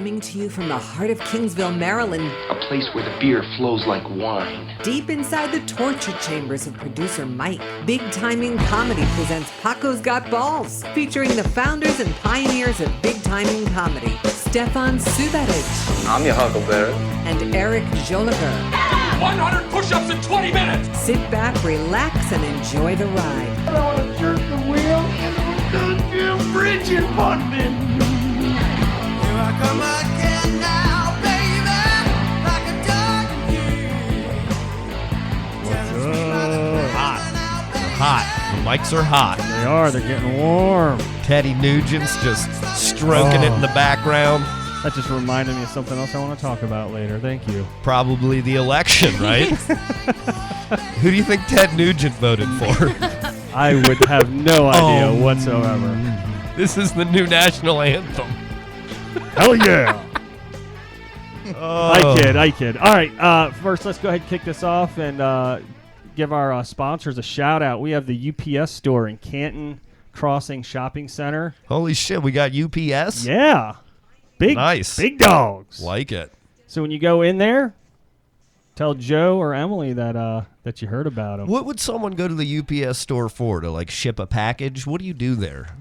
Coming to you from the heart of Kingsville, Maryland. A place where the beer flows like wine. Deep inside the torture chambers of producer Mike, Big Timing Comedy presents Paco's Got Balls, featuring the founders and pioneers of big timing comedy, Stefan Subatic. I'm your Huckleberry. And Eric Joliger. 100 push-ups in 20 minutes! Sit back, relax, and enjoy the ride. I don't want to jerk the wheel and goddamn bridge in London. Here I come again now, baby, like a dog. Hot. The mics are hot. They are. They're getting warm. Teddy Nugent's just stroking it in the background. That just reminded me of something else I want to talk about later. Thank you. Probably the election, right? Who do you think Ted Nugent voted for? I would have no idea whatsoever. This is the new national anthem. Hell yeah. I kid. All right, first let's go ahead and kick this off and give our sponsors a shout out. We have the UPS store in Canton Crossing Shopping Center. Holy shit, we got UPS? Yeah. Nice. Big dogs. Like it. So when you go in there, tell Joe or Emily that you heard about them. What would someone go to the UPS store for? To like ship a package? What do you do there?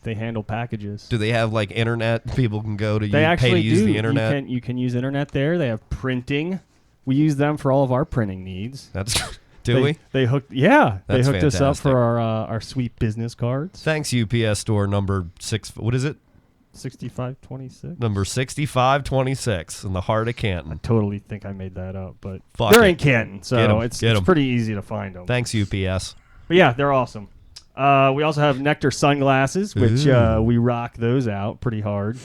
They handle packages. Do they have like internet? People can go to they pay to use the internet? You can use internet there. They have printing. We use them for all of our printing needs. That's we? They hooked us up fantastic. for our sweet business cards. Thanks, UPS store number 6. What is it? 6526. Number 6526 in the heart of Canton. I totally think I made that up, but Fuck they're it. in Canton, so it's pretty easy to find them. Thanks, UPS. But yeah, they're awesome. We also have Nectar sunglasses, which we rock those out pretty hard.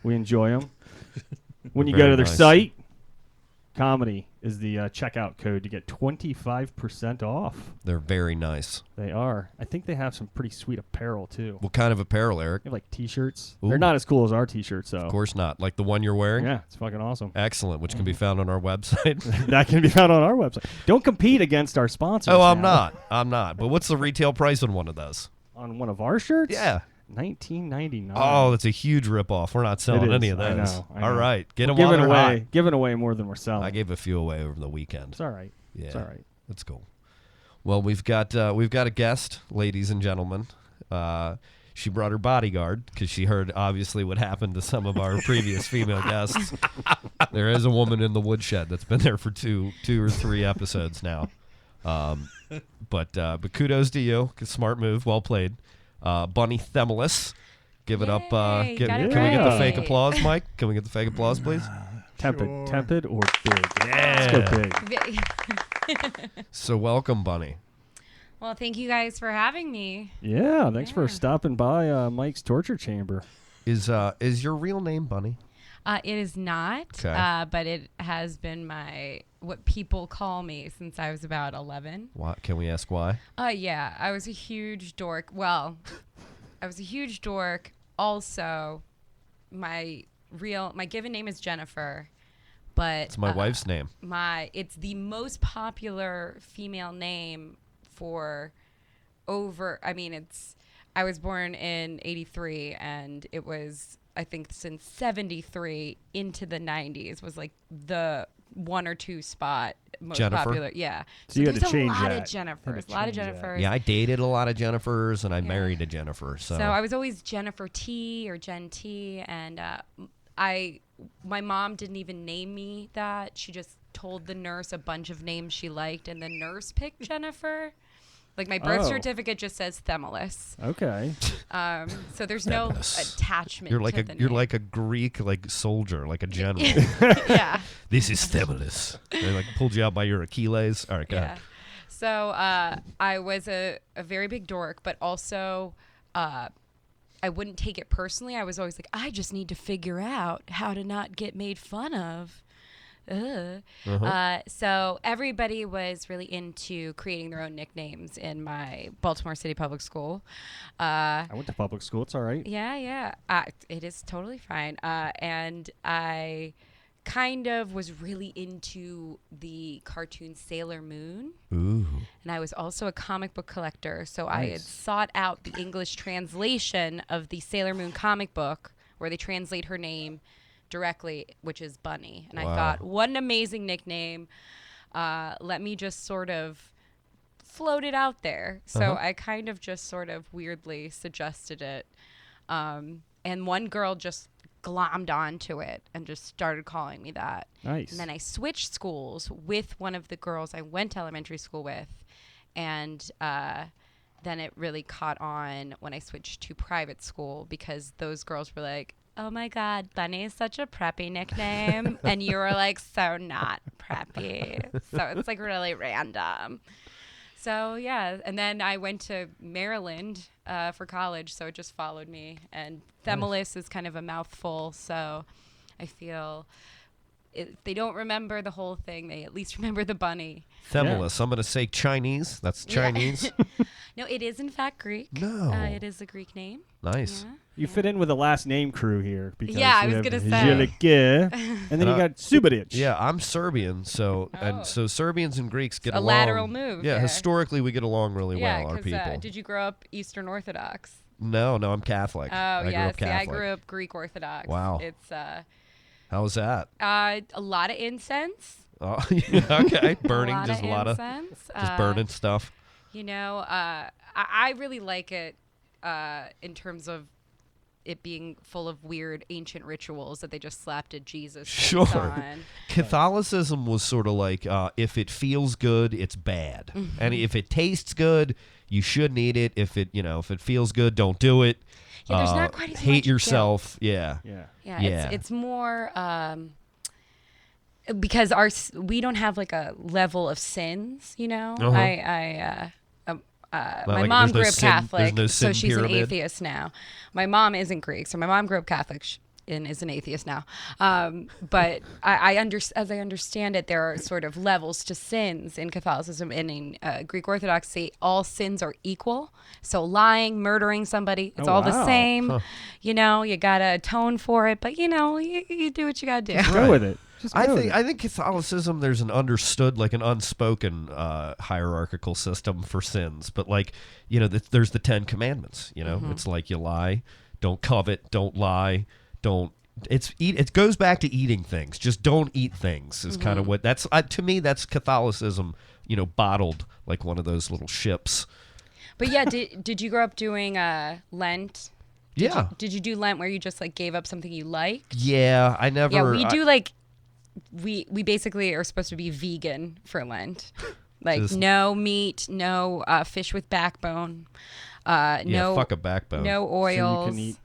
We enjoy them. When you go to their site, comedy is the checkout code to get 25% off. They're very nice. They are. I think they have some pretty sweet apparel, too. What kind of apparel, Eric? They have, like, T-shirts. Ooh. They're not as cool as our T-shirts, though. Of course not. Like the one you're wearing? Yeah, it's fucking awesome. Excellent, which can be found on our website. That can be found on our website. Don't compete against our sponsors. Oh, I'm not. But what's the retail price on one of those? On one of our shirts? Yeah. $19.99. Oh, that's a huge ripoff. We're not selling any of those. I know. All right. Get them giving while they're hot. Giving away more than we're selling. I gave a few away over the weekend. It's all right. Yeah. It's all right. That's cool. Well, we've got a guest, ladies and gentlemen. She brought her bodyguard because she heard obviously what happened to some of our previous female guests. There is a woman in the woodshed that's been there for two or three episodes now. But kudos to you. Smart move. Well played. Bunny Themelis. Give it up. Can we get the fake applause, Mike? Can we get the fake applause, please? Tepid or big? Yeah. Let's go big. So welcome, Bunny. Well, thank you guys for having me. Yeah, thanks for stopping by Mike's torture chamber. Is your real name Bunny? It is not, but it has been what people call me since I was about 11. What? Can we ask why? Yeah, I was a huge dork. Well, I was a huge dork. Also, my given name is Jennifer, but it's my wife's name. It's the most popular female name for I was born in 83 and it was, I think, since 73 into the 90s was like the 1 or 2 spot most Jennifer? popular. Yeah. So you had to change a lot that. of Jennifers. A lot of Jennifers. Yeah, I dated a lot of Jennifers and I married a Jennifer. So I was always Jennifer T or Jen T, and my mom didn't even name me that. She just told the nurse a bunch of names she liked, and the nurse picked Jennifer. Like my birth certificate just says Themelis. Okay. So there's no attachment. You're like to the you're name. like a Greek soldier, like a general. Yeah. This is Themelis. They like pulled you out by your Achilles. All right, go ahead. So I was a very big dork, but also I wouldn't take it personally. I was always like, I just need to figure out how to not get made fun of. So everybody was really into creating their own nicknames in my Baltimore City Public School. I went to public school. It's all right. Yeah. It is totally fine. And I kind of was really into the cartoon Sailor Moon. Ooh. And I was also a comic book collector. So I had sought out the English translation of the Sailor Moon comic book where they translate her name directly, which is Bunny. And I Wow. thought, what an amazing nickname. Let me just sort of float it out there. So I kind of just sort of weirdly suggested it. And one girl just glommed onto it and just started calling me that. Nice. And then I switched schools with one of the girls I went to elementary school with. And then it really caught on when I switched to private school because those girls were like, oh my God, Bunny is such a preppy nickname. And you were like, so not preppy. So it's like really random. So yeah, and then I went to Maryland for college, so it just followed me. And Themelis is kind of a mouthful, so I feel if they don't remember the whole thing, they at least remember the bunny. Themelis. I'm going to say Chinese. That's Chinese. No, it is in fact Greek. No. It is a Greek name. Nice. Yeah. You fit in with the last name crew here. Because Yeah, I we was have gonna say. JFK, and then you got Subaric. Yeah, I'm Serbian, so Oh. and so Serbians and Greeks get A along. lateral move Yeah, there. historically we get along really Yeah, well. Our because people. did you grow up Eastern Orthodox? No, I'm Catholic. Oh, I grew yeah. up See, I Catholic. grew up Greek Orthodox. Wow. It's How was that? a lot of incense. Oh, yeah, okay, burning, a just a lot of incense. just burning stuff. You know, I really like it in terms of it being full of weird ancient rituals that they just slapped a Jesus face Sure. on. Catholicism was sort of like if it feels good, it's bad, and if it tastes good, you shouldn't eat it. If it feels good, don't do it. Yeah, there's not quite as hate much yourself. Yeah. Yeah. Yeah, it's more because we don't have like a level of sins, you know. My like, mom there's no grew up sin- Catholic, there's no so sin she's pyramid? an atheist now. My mom isn't Greek, so my mom grew up Catholic and is an atheist now. But as I understand it, there are sort of levels to sins in Catholicism, and in Greek Orthodoxy, all sins are equal. So lying, murdering somebody, it's all the wow. same. You know, you gotta atone for it, but you know, you do what you gotta do. Go with it. Just I go with think it. I think Catholicism there's an understood like an unspoken hierarchical system for sins, but like there's the 10 Commandments. It's like you lie, don't covet, don't lie, don't. It goes back to eating things. Just don't eat things is kind of what that's to me. That's Catholicism. Bottled like one of those little ships. But yeah, did you grow up doing Lent? Did you do Lent where you just like gave up something you liked? Yeah, I never. Yeah, we do like we basically are supposed to be vegan for Lent. Like Just- no meat, no fish with backbone, no fuck a backbone. no So oils. you can eat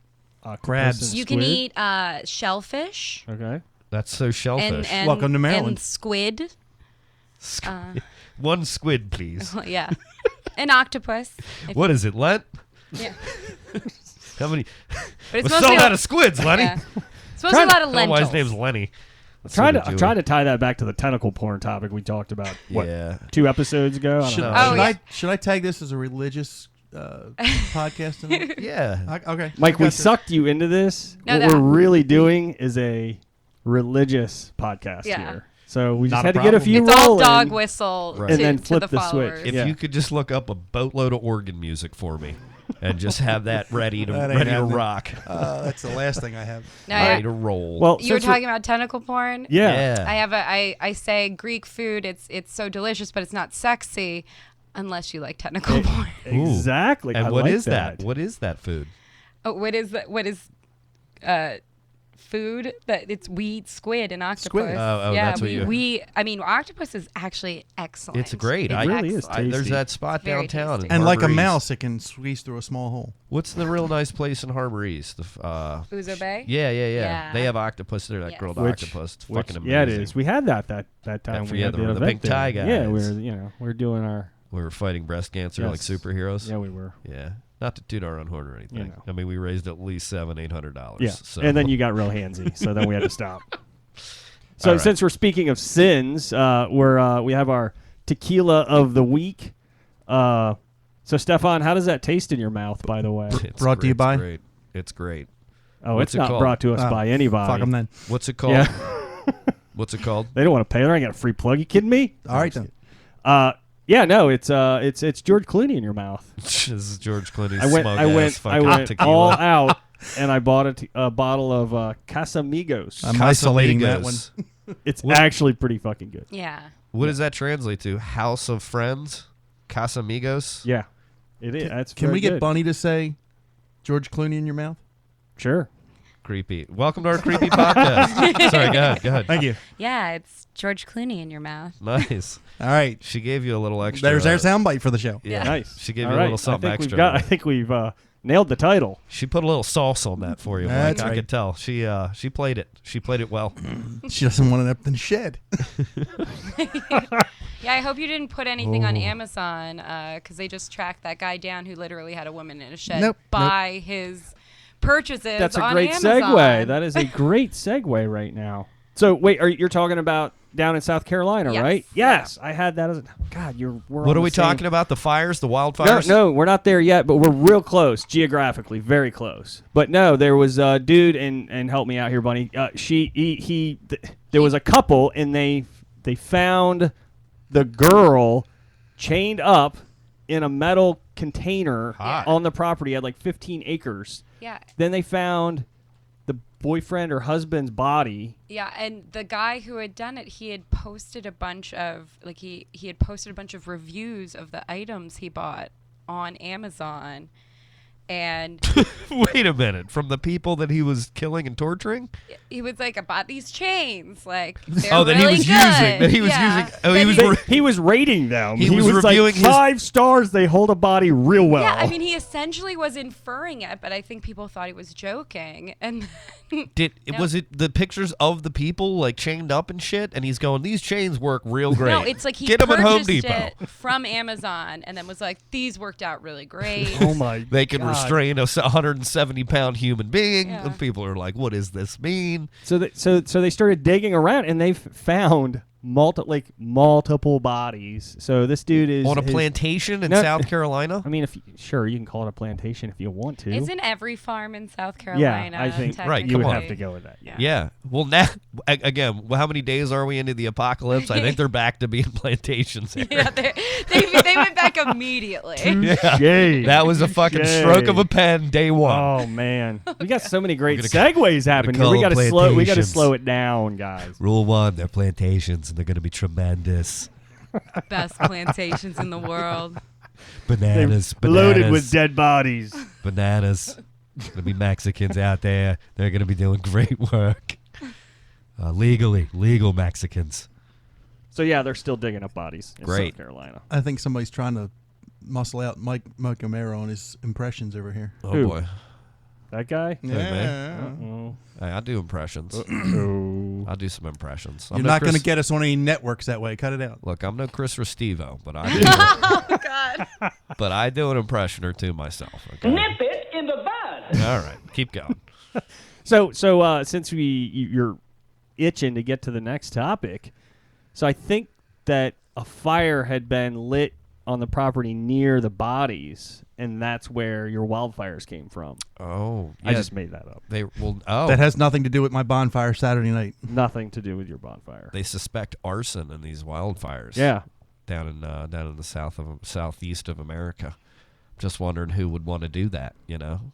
Crabs. octopus and You can squid? eat shellfish Okay. That's so shellfish. and Welcome to Maryland. and squid. One squid, please. Yeah, an octopus. If- What is it, Lent? Yeah, How many? but it's We're supposed so to be out of squids, Lenny. yeah. It's supposed to be a lot of I don't know why his lentils. name's Lenny. I tried to tie that back to the tentacle porn topic we talked about. What, Yeah. 2 episodes ago? I don't know. Oh, yeah. Should I tag this as a religious podcast? Tonight? Yeah. Okay. Mike, I we got this. sucked you into this. No, what that- we're really doing is a religious podcast Yeah. here. So we just Not a had to get a problem. few It's all rolling. dog whistle Right. to, And then to flip the the switch. followers. If Yeah. you could just look up a boatload of organ music for me, and just have that ready to That ain't ready to happening. rock, That's the last thing I have. No, ready yeah. to roll. Well, You were since we're- talking about tentacle porn. Yeah. I say Greek food. It's so delicious, but it's not sexy unless you like tentacle porn. Exactly. And I what like is that? What is that food? Oh, what is food that we eat squid and octopus? Squid. Oh, yeah, that's what you- I mean, octopus is actually excellent. It's great. It really is There's tasty. that spot Very downtown. tasty. in And like a Harbor East. mouse, it can squeeze through a small hole. What's the real nice place in Harbor East? Uzo Bay. Yeah. Yeah. They have octopus there. That Yes. grilled Which- octopus. It's which- fucking amazing. yeah, it is. We had that time. After We you had had the event pink there. tie Yeah, guys. we're doing our. We were fighting breast cancer like Yes. superheroes. Yeah, we were. Yeah. Not to toot our own horn or anything. You know. I mean, we raised at least $700-800. Yeah. So. And then you got real handsy, so then we had to stop. So All right. since we're speaking of sins, we have our tequila of the week. So Stefan, how does that taste in your mouth? By the way, It's Brought to you great. by? It's great. It's great. oh, What's it's it not called? brought to us by anybody. Fuck them then. What's it called? Yeah, What's it called? they don't want to pay. They ain't got a free plug. You kidding me? All right then. Yeah, no, it's George Clooney in your mouth. This is George Clooney's I went smug-ass fucking all tequila. out and I bought a bottle of Casamigos. I'm isolating that one. It's actually pretty fucking good. Yeah. What does that translate to? House of Friends? Casamigos? Yeah, it is. That's Can very we get good. Bunny to say George Clooney in your mouth? Sure. Creepy. Welcome to our creepy podcast. Sorry, go ahead. Thank you. Yeah, it's George Clooney in your mouth. Nice. All right. She gave you a little extra. There's our soundbite for the show. Yeah. Nice. She gave All you a right. little something I think extra. I think we've nailed the title. She put a little sauce on that for you, Mike. That's I right. could tell. She played it. She played it well. She doesn't want it up in the shed. Yeah, I hope you didn't put anything on Amazon because they just tracked that guy down who literally had a woman in a shed Nope, buy his purchases That's a on great Amazon. segue. That is a great segue right now. So wait, you're talking about down in South Carolina, Yes. right? Yes, I had that as a God. We're What on are we the same- talking about? The fires? The wildfires? No, we're not there yet, but we're real close geographically, very close. But no, there was a dude, and help me out here, Bunny. There was a couple, and they found the girl chained up in a metal container Hot. on the property. Had like 15 acres. Yeah. Then they found the boyfriend or husband's body. Yeah, and the guy who had done it, he had posted a bunch of he had posted a bunch of reviews of the items he bought on Amazon. And Wait a minute. From the people that he was killing and torturing? he was like, I bought these chains. Like, they're Oh, that he really was good. using. That he was Yeah. using. Oh, That he was. He was rating them. He was like reviewing his- 5 stars. They hold a body real well. Yeah, I mean, he essentially was inferring it, but I think people thought he was joking. And Was it the pictures of the people like chained up and shit? And he's going, these chains work real great. no, it's like he Get them at Home purchased Depot. it from Amazon and then was like, these worked out really great. oh my. They can God. restrain a 170-pound human being. Yeah. And people are like, what does this mean? So they started digging around and they found multiple bodies. So this dude is On a his- plantation in No. South Carolina? I mean, sure you can call it a plantation if you want to. Isn't every farm in South Carolina? I think Right, you come would on. have to go with that. Yeah. Yeah. Well, now, again, how many days are we into the apocalypse? I think they're back to being plantations here. Yeah, they went back immediately. Touche. That was a fucking stroke of a pen, day one. Oh man, we got so many great We're segues happening. call We them got to slow. We got to plantations. slow it down, guys. Rule 1, they're plantations, and they're going to be tremendous. Best plantations in the world. Bananas. Loaded with dead bodies. Bananas. There's going to be Mexicans out there. They're going to be doing great work. Legal Mexicans. So yeah, they're still digging up bodies in Great. South Carolina. I think somebody's trying to muscle out Mike O'Mara on his impressions over here. Oh, Who? boy. That guy? Yeah. Oh. Hey, I do impressions. No. I'll do some impressions. You're not going to get us on any networks that way. Cut it out. Look, I'm no Chris Restivo, but I do. Oh God. But I do an impression or two myself. Okay? Nip it in the bud. All right, keep going. So since you're itching to get to the next topic, so I think that a fire had been lit on the property near the bodies, and that's where your wildfires came from. Oh, yeah. I just made that up. That has nothing to do with my bonfire Saturday night. Nothing to do with your bonfire. They suspect arson in these wildfires. Yeah. Down in the southeast of America. Just wondering who would want to do that. You know,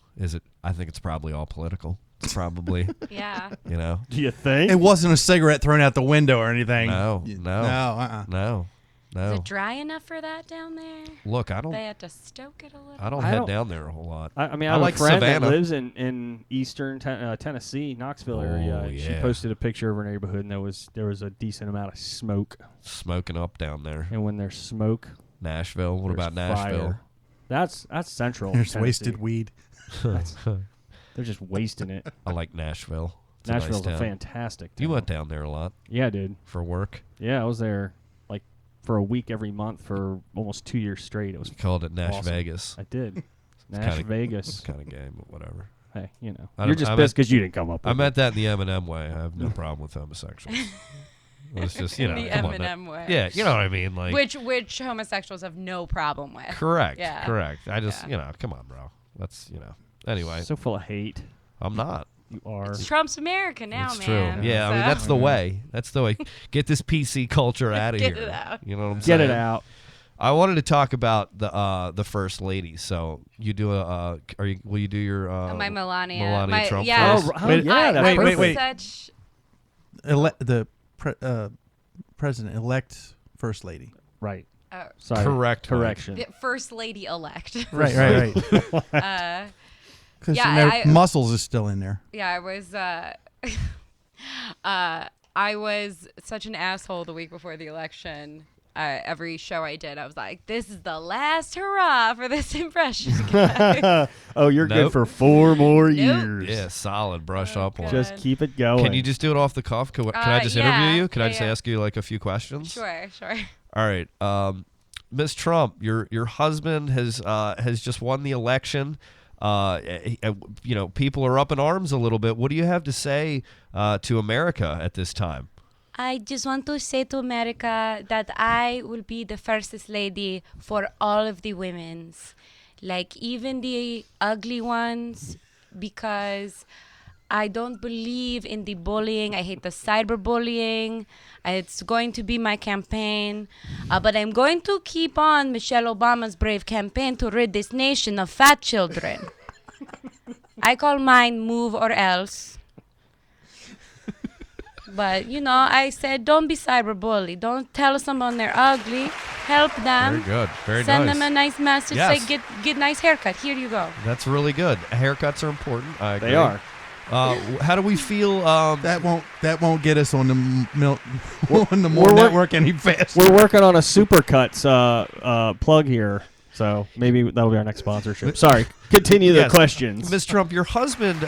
I think it's probably all political. It's probably Yeah. you know. Do you think? It wasn't a cigarette thrown out the window or anything. No. No. Is it dry enough for that down there? Look, I don't. They had to stoke it a little. I don't I head don't- down there a whole lot. I mean, I have like a friend Savannah. that lives in eastern Tennessee, Knoxville area. Oh, and She yeah. posted a picture of her neighborhood, and there was a decent amount of smoke. Smoking up down there. And when there's smoke, Nashville. What there's about Nashville? fire. That's central. There's Tennessee. wasted weed. They're just wasting it. I like Nashville. It's a nice Nashville's a town. fantastic town. You went down there a lot Yeah, dude. for work. Yeah, I was there like for a week every month for almost 2 years straight. It was You called it awesome. NashVegas. I did. kinda- NashVegas. It's kind of gay, but whatever. Hey, you know. I You're don't- just I pissed meant- because you didn't come up with I it. meant that in the Eminem way. I have no problem with homosexuals. It's just, you know, The come on, Eminem way. Yeah, you know what I mean. Like, Which homosexuals have no problem with. correct, Yeah. correct. I just, Yeah. you know, come on, bro. Let's, you know. Anyway, So full of hate. I'm not. You are. It's Trump's America now, It's man. true. Yeah, I mean So- that's the way. That's the way. Get this PC culture out of Get here. it out. You know what I'm Get saying? it out. I wanted to talk about the first lady. So you do will you do your my Melania. Melania Trump Yeah. first? That's wait. perfect. Such President-elect First Lady. Right. Oh. Sorry. Correct. Correction. the first lady elect. Right. Because Yeah, muscles is still in there. Yeah, I was. I was such an asshole the week before the election. Every show I did, I was like, "This is the last hurrah for this impression." guys." Oh, you're Nope. good for 4 more Nope. years. Yeah, solid. Brush up on. God. Just keep it going. Can you just do it off the cuff? Can I just interview you? Can I just yeah. ask you like a few questions? Sure. All right, Miss Trump, your husband has just won the election. People are up in arms a little bit. What do you have to say to America at this time? I just want to say to America that I will be the first lady for all of the women's, like even the ugly ones, because I don't believe in the bullying. I hate the cyberbullying. It's going to be my campaign. But I'm going to keep on Michelle Obama's brave campaign to rid this nation of fat children. I call mine Move or Else. But, I said, don't be cyberbully. Don't tell someone they're ugly. Help them. Very good. Very Send nice. them a nice message. Yes. Say, get nice haircut. Here you go. That's really good. Haircuts are important. I agree. They are. How do we feel? That won't get us on the on the more network any faster. We're working on a Supercuts plug here, so maybe that'll be our next sponsorship. Sorry. Continue the Yes. questions. Ms. Trump, your husband,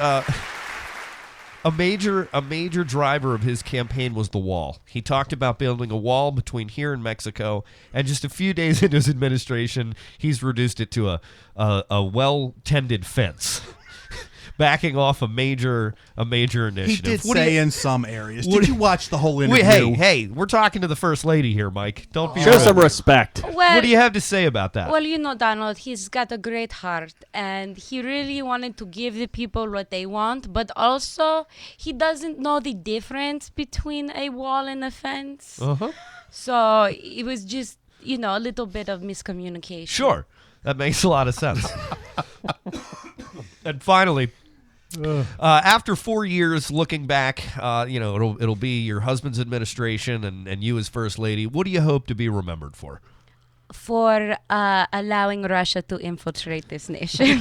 a major driver of his campaign was the wall. He talked about building a wall between here and Mexico, and just a few days into his administration, he's reduced it to a well-tended fence. Backing off a major initiative. He did say in some areas. Did you watch the whole interview? Hey, we're talking to the first lady here, Mike. Don't be Show rude. some respect. Well, What do you have to say about that? Well, Donald, he's got a great heart, and he really wanted to give the people what they want, but also he doesn't know the difference between a wall and a fence. Uh-huh. So it was just, a little bit of miscommunication. Sure. That makes a lot of sense. And finally, after 4 years looking back, it'll be your husband's administration and you as first lady. What do you hope to be remembered for? For allowing Russia to infiltrate this nation.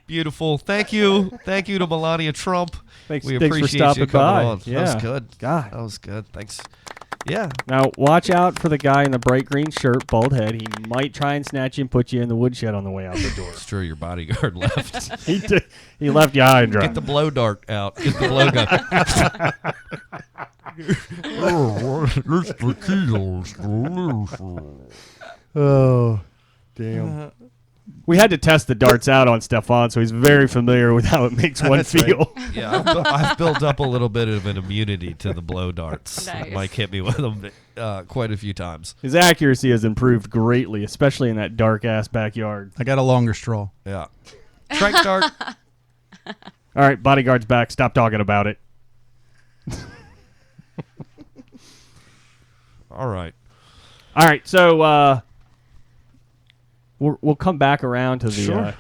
Beautiful. Thank you to Melania Trump. Thanks We for appreciate you stopping coming by. on. Yeah. That was good. God. That was good. Thanks. Yeah. Now, watch out for the guy in the bright green shirt, bald head. He might try and snatch you and put you in the woodshed on the way out the door. It's true. Your bodyguard left. He left you high and dry. Get the blow dart out. Get the blow gun. Oh, damn. We had to test the darts out on Stefan, so he's very familiar with how it makes one That's right. feel. Yeah, I've built up a little bit of an immunity to the blow darts. Nice. Mike hit me with them quite a few times. His accuracy has improved greatly, especially in that dark-ass backyard. I got a longer straw. Yeah. Strike dart. All right, bodyguard's back. Stop talking about it. All right. All right, so we'll come back around to the Sure.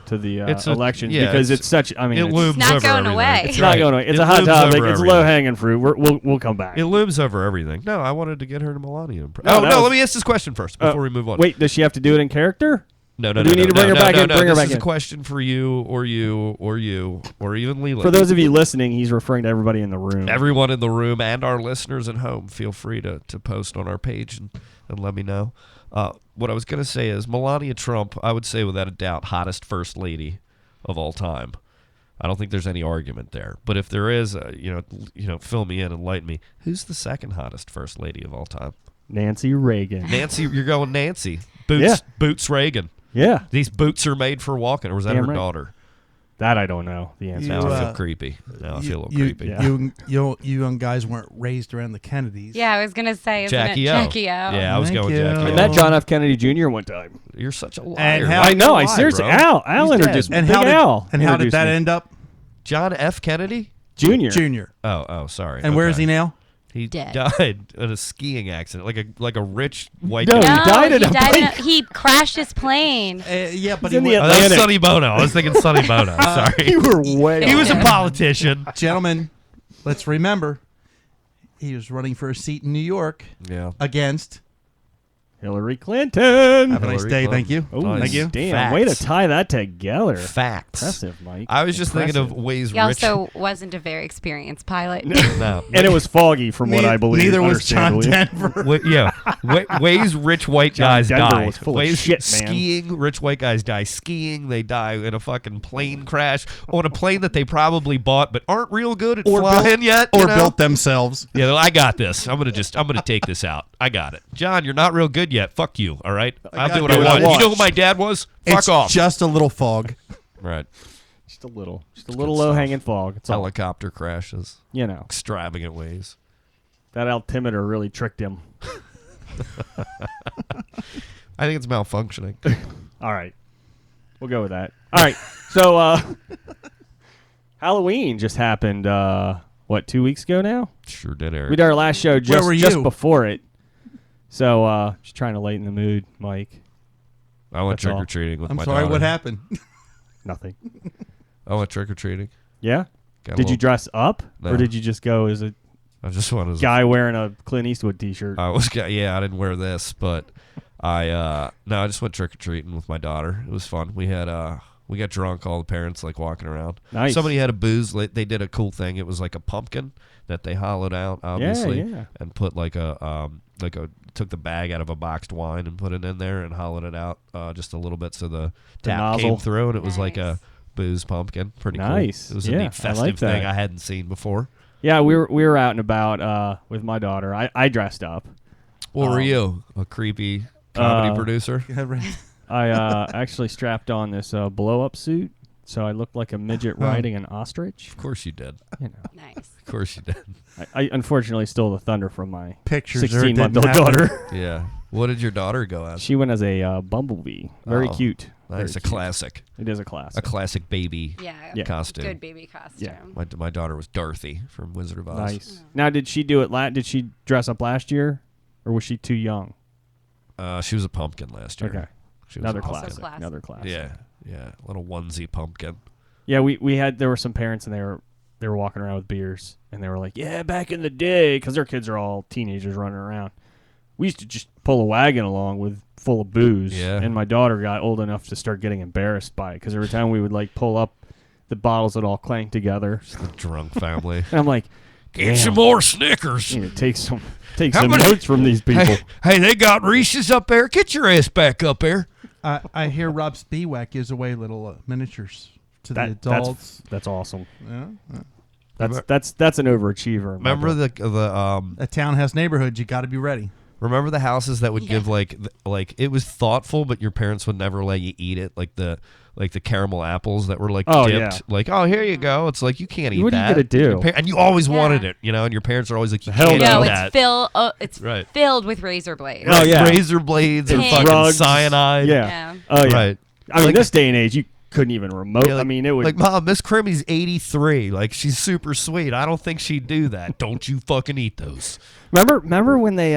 It's election yeah, because it's such. I mean, It looms not over going everything. away. it's not going away. It's a hot looms topic. over It's everything. low hanging fruit. We'll come back. It looms over everything. No, I wanted to get her to Melania. No, that was- let me ask this question first before we move on. Wait, does she have to do it in character? No, do we need to bring her back in? Bring her This back is in. a question for you, or even Leland. For those of you listening, he's referring to everybody in the room. Everyone in the room and our listeners at home, feel free to post on our page and let me know. What I was going to say is Melania Trump, I would say without a doubt, hottest first lady of all time. I don't think there's any argument there. But if there is, fill me in, enlighten me. Who's the second hottest first lady of all time? Nancy Reagan. Nancy, you're going Nancy. Boots Reagan. Yeah, These boots are made for walking, or was that Damn her right. daughter? that I don't know the answer. Now You, I feel creepy. Now I feel a little creepy. Yeah. You young guys weren't raised around the Kennedys. Yeah, I was going to say, isn't Jackie it O. Jackie O? Yeah, I was Thank going you. Jackie I O. met John F. Kennedy Jr. one time. You're such a liar. And how- I know. I Why, seriously. bro? Al He's introduced me. And Big how did Al and how did introduced that me. end up? John F. Kennedy? Junior. Junior. Oh, sorry. And where is Okay. he now? He Dead. died in a skiing accident, like a rich white No, guy. he died in a bike. He crashed his plane. Yeah, but He's in he the wa- Oh, that was Atlantic. Sonny Bono. I was thinking Sonny Bono. Sorry. You were way He was a off. politician. gentlemen, let's remember, he was running for a seat in New York Yeah. against. Hillary Clinton. Have a nice Hillary day. Clinton. Thank you. Oh, Nice. Thank you. Damn, Facts. way to tie that together. Facts. Impressive, Mike. I was just thinking of Impressive. ways He rich. also wasn't a very experienced pilot. No. And it was foggy, from what I believe. Neither was John understandably. Denver. Ways rich white John guys Denver die. was full of Ways shit, man. skiing, rich white guys die skiing. They die in a fucking plane crash on a plane that they probably bought but aren't real good at flying yet. Or you know? built themselves. Yeah, I got this. I'm gonna take this out. I got it. John, you're not real good yet. Fuck you. All right, I'll do what I want. You know who my dad was? Fuck It's off. just a little fog. Right. Just a little low-hanging fog. It's all, Helicopter crashes. you know. Extravagant ways. That altimeter really tricked him. I think it's malfunctioning. All right. We'll go with that. All right. So, Halloween just happened, 2 weeks ago now? Sure did, Eric. We did our last show were just you? before it. So, just trying to lighten the mood, Mike. I went That's all. trick or treating with I'm my sorry, daughter. what happened? Nothing. I went trick or treating. Yeah? Did you dress up? No. Or did you just go as a I just wanted to. guy wearing a Clint Eastwood t-shirt? I didn't wear this, but I just went trick or treating with my daughter. It was fun. We got drunk, all the parents like walking around. Nice. Somebody had a booze. They did a cool thing. It was like a pumpkin that they hollowed out, obviously, yeah. and put took the bag out of a boxed wine and put it in there and hollowed it out just a little bit so the tap nozzle. came through, and it was like Nice. a booze pumpkin. Pretty Nice. cool. It was Yeah, a I neat like festive that. thing I hadn't seen before. Yeah, we were out and about with my daughter. I dressed up. What were you? A creepy comedy producer? I actually strapped on this blow-up suit, so I looked like a midget riding an ostrich. Of course you did. You know, Nice. Of course you did. I unfortunately stole the thunder from my Pictures or it 16-month-old didn't happen. daughter. Yeah. What did your daughter go as? She went as a bumblebee. Very Oh, cute. Nice, Very a cute. classic. It is a classic. A classic baby Yeah. costume. Good baby costume. Yeah. My daughter was Dorothy from Wizard of Oz. Nice. Now, did she do it? Did she dress up last year, or was she too young? She was a pumpkin last year. Okay. She was Another a pumpkin. classic. classic. Another classic. Yeah. Little onesie pumpkin. Yeah, there were some parents and they were walking around with beers and they were like, yeah, back in the day, because their kids are all teenagers running around. We used to just pull a wagon along full of booze. Yeah. And my daughter got old enough to start getting embarrassed by it because every time we would pull up, the bottles would all clank together. The drunk family. And I'm like, Get damn, some more Snickers. you know, take some How many- notes from these people. Hey, they got Reese's up there. Get your ass back up there. I hear Rob Spiewak gives away little miniatures to the adults. That's awesome. Yeah. That's an overachiever. in my Remember book. A town has neighborhoods. You got to be ready. Remember the houses that would give like it was thoughtful, but your parents would never let you eat it, like the caramel apples that were like Oh, dipped. yeah. Like, oh, here you go. It's like you can't eat What are you that. gonna do? Your and you always Yeah. wanted it, and your parents are always like, you Hell can't no. eat No, that. it's Right. filled with razor blades. Oh, yeah. Razor blades and Pins. fucking Drugs. cyanide. Yeah. Yeah. Oh yeah. Right. I mean, Like- this day and age, you couldn't even remote. Yeah, I mean, it would. like, Mom, Miss Crimmy's 83. Like, she's super sweet. I don't think she'd do that. Don't you fucking eat those. Remember when they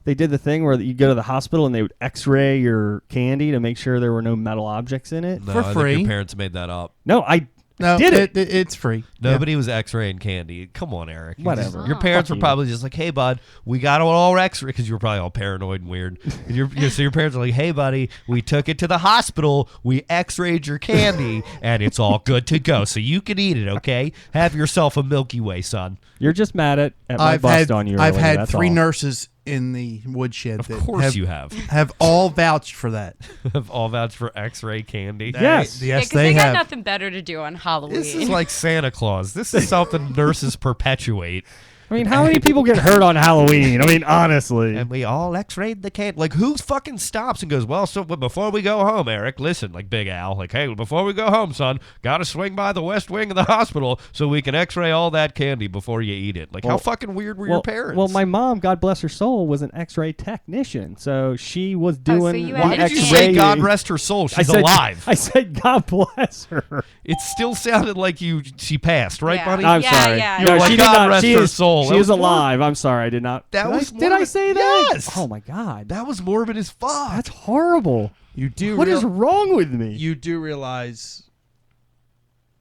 did the thing where you go to the hospital and they would X-ray your candy to make sure there were no metal objects in it? No, For I think free. your parents made that up. No, I No, did it. It's free. Nobody was X-raying candy. Come on, Eric. Whatever. Your parents Fuck were you. probably just like, "Hey, bud, we got it all X-ray," because you were probably all paranoid and weird. And so your parents are like, "Hey, buddy, we took it to the hospital. We X-rayed your candy, and it's all good to go. So you can eat it. Okay? Have yourself a Milky Way, son." You're just mad at my I've bust had on you. I've earlier, had that's 3 all. nurses in the woodshed Of that course you have. have all vouched for that. Have all vouched for X-ray candy. Yes. Yeah, Yes, 'cause they got have. nothing better to do on Halloween. This is like Santa Claus. This is something nurses perpetuate. I mean, how many people get hurt on Halloween? I mean, honestly. And we all X-rayed the candy. Like, who fucking stops and goes, well, so but before we go home, Eric, listen, like Big Al, like, hey, before we go home, son, got to swing by the west wing of the hospital so we can X-ray all that candy before you eat it. Like, how Well- fucking weird were your parents? Well, my mom, God bless her soul, was an X-ray technician, so she was doing. so you the had Why did you X-ray- say God rest her soul? She's alive. I said God bless her. It still sounded like she passed, right, Yeah. buddy? I'm Yeah, sorry. yeah. You were No, like, she did God not. rest She her is, soul. hole. She is alive. I'm sorry, I did not. That was Did I say that? Yes. Oh my god, That was morbid as fuck. that's horrible. You do. What is wrong with me? You do realize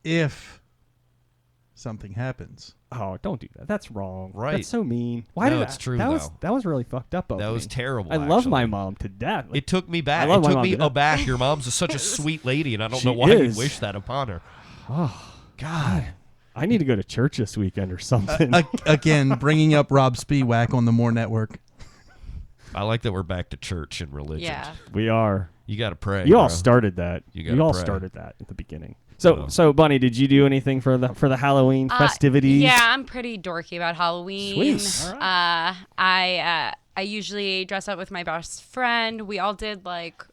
if something happens. Oh, don't do that. That's wrong. Right. That's so mean. Why No, did it's true, that was though. that was really fucked up of That me. was terrible. I love my actually. mom to death. It took me back. I love It my took mom me to death. aback. Your mom's such a sweet lady, and I don't She know why is. you wish that upon her. Oh, God. I need to go to church this weekend or something. Again, bringing up Rob Spiewak on the More Network. I like that we're back to church and religion. Yeah. We are. You got to pray. You all bro. started that. You You, gotta all pray. started that at the beginning. So Bunny, did you do anything for the Halloween festivities? Yeah, I'm pretty dorky about Halloween. Sweet. I usually dress up with my best friend. We all did like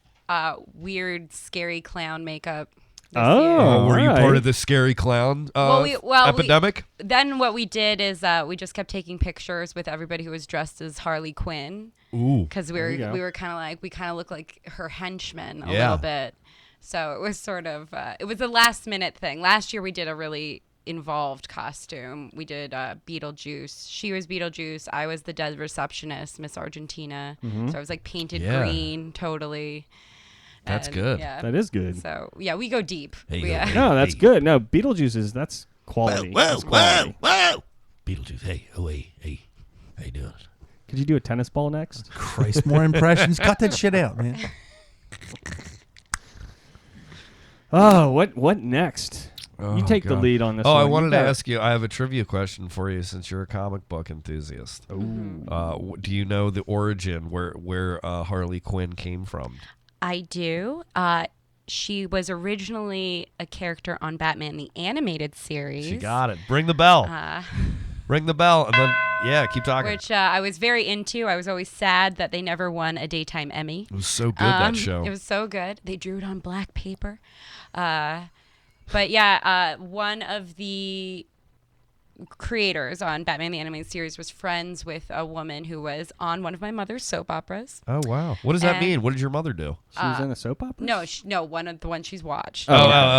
weird, scary clown makeup. This year. Oh, were you alright. part of the scary clown epidemic? Then what we did is we just kept taking pictures with everybody who was dressed as Harley Quinn. Ooh. Because we you go. were kind of like, we kind of look like her henchmen a Yeah. little bit. So it was sort of, it was a last minute thing. Last year we did a really involved costume. We did Beetlejuice. She was Beetlejuice. I was the dead receptionist, Miss Argentina. So I was like painted Yeah. green, totally. That's And, good. Yeah. That is good. So yeah, we go deep. There you We, go. No, that's good. No, Beetlejuice that's quality. That's quality. whoa. Beetlejuice, hey, hey, how you doing? Could you do a tennis ball next? Christ, more impressions. Cut that shit out, man. Oh, what next? Oh, you take the God. lead on this Oh, one. I You wanted to got it. ask you. I have a trivia question for you, since you're a comic book enthusiast. Do you know the origin where Harley Quinn came from? I do. She was originally a character on Batman the Animated Series. She got it. Bring the bell. Ring the bell, and then keep talking. Which I was very into. I was always sad that they never won a daytime Emmy. It was so good, that show. It was so good. They drew it on black paper. But yeah, one of the creators on Batman the Animated Series was friends with a woman who was on one of my mother's soap operas. Oh, wow. What does that And- mean? What did your mother do? She was in a soap opera? No, one of the ones she's watched. Oh,